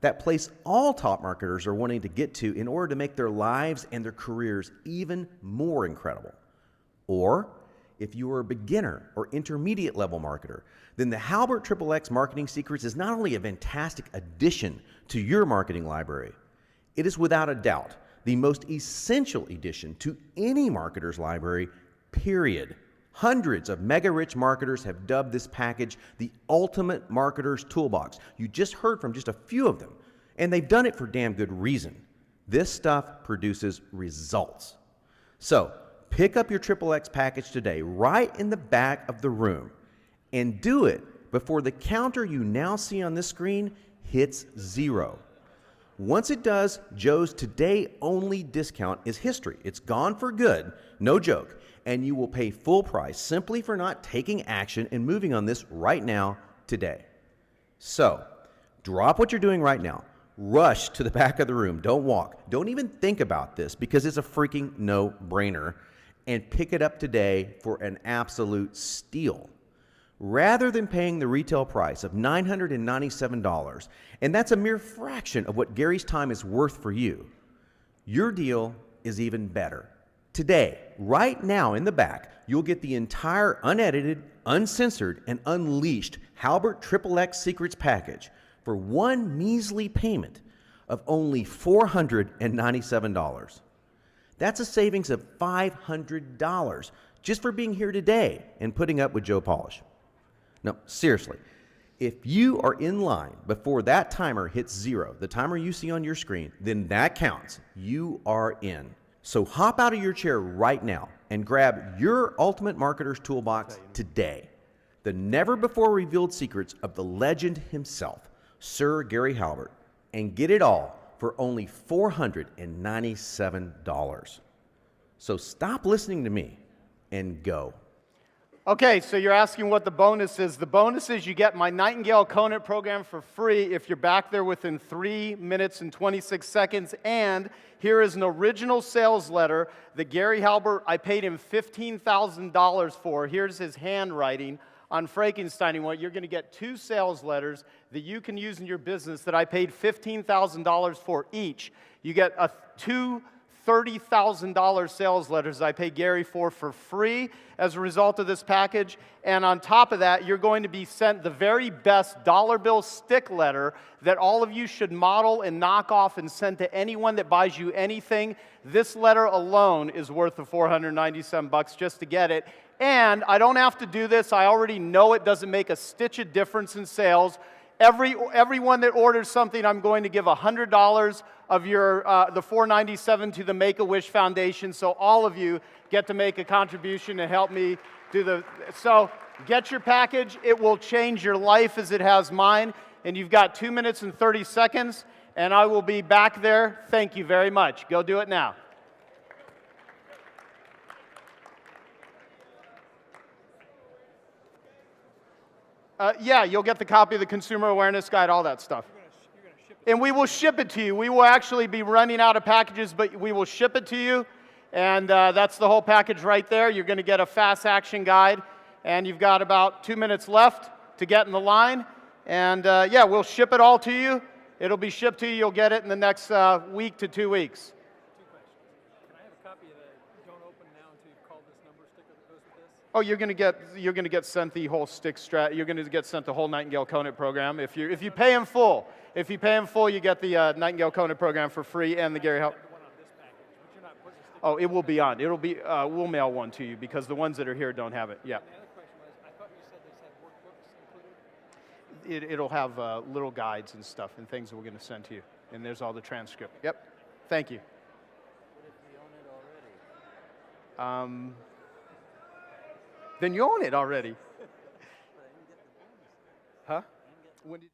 that place all top marketers are wanting to get to in order to make their lives and their careers even more incredible. Or, if you are a beginner or intermediate level marketer, then the Halbert XXX marketing secrets is not only a fantastic addition to your marketing library, it is without a doubt the most essential addition to any marketer's library, period. Hundreds of mega-rich marketers have dubbed this package the ultimate marketer's toolbox. You just heard from just a few of them, and they've done it for damn good reason. This stuff produces results. So, pick up your XXX package today, right in the back of the room, and do it before the counter you now see on this screen hits 0. Once it does, Joe's today-only discount is history. It's gone for good, no joke, and you will pay full price simply for not taking action and moving on this right now, today. So, drop what you're doing right now. Rush to the back of the room. Don't walk. Don't even think about this because it's a freaking no-brainer, and pick it up today for an absolute steal. Rather than paying the retail price of $997, and that's a mere fraction of what Gary's time is worth for you, your deal is even better. Today, right now in the back, you'll get the entire unedited, uncensored, and unleashed Halbert XXX Secrets package for one measly payment of only $497. That's a savings of $500 just for being here today and putting up with Joe Polish. No, seriously, if you are in line before that timer hits 0, the timer you see on your screen, then that counts. You are in. So hop out of your chair right now and grab your Ultimate Marketer's Toolbox today. The never-before-revealed secrets of the legend himself, Sir Gary Halbert, and get it all for only $497. So stop listening to me and go. Okay, so you're asking what the bonus is. The bonus is you get my Nightingale Conant program for free if you're back there within 3 minutes and 26 seconds. And here is an original sales letter that Gary Halbert, I paid him $15,000 for. Here's his handwriting on Frankenstein. You're going to get 2 sales letters that you can use in your business that I paid $15,000 for each. You get two $30,000 sales letters I pay Gary for free as a result of this package. And on top of that, you're going to be sent the very best dollar bill stick letter that all of you should model and knock off and send to anyone that buys you anything. This letter alone is worth the $497 just to get it. And I don't have to do this. I already know it doesn't make a stitch of difference in sales. Everyone that orders something, I'm going to give $100 of your the $497 to the Make-A-Wish Foundation. So all of you get to make a contribution and help me do the. So get your package. It will change your life as it has mine. And you've got 2 minutes and 30 seconds. And I will be back there. Thank you very much. Go do it now. Yeah, you'll get the copy of the Consumer Awareness Guide, all that stuff. And we will ship it to you. We will actually be running out of packages, but we will ship it to you. And that's the whole package right there. You're going to get a fast action guide. And you've got about 2 minutes left to get in the line. And yeah, we'll ship it all to you. It'll be shipped to you. You'll get it in the next week to 2 weeks. Oh, you're going to get sent the whole stick strat. You're going to get sent the whole Nightingale Conant program. If you pay in full, you get the Nightingale Conant program for free and the Gary Halbert. Oh, it will be on. It'll be. We'll mail one to you because the ones that are here don't have it. Yeah. It'll have little guides and stuff and things that we're going to send to you. And there's all the transcript. Yep. Thank you. Then you own it already. Huh? When did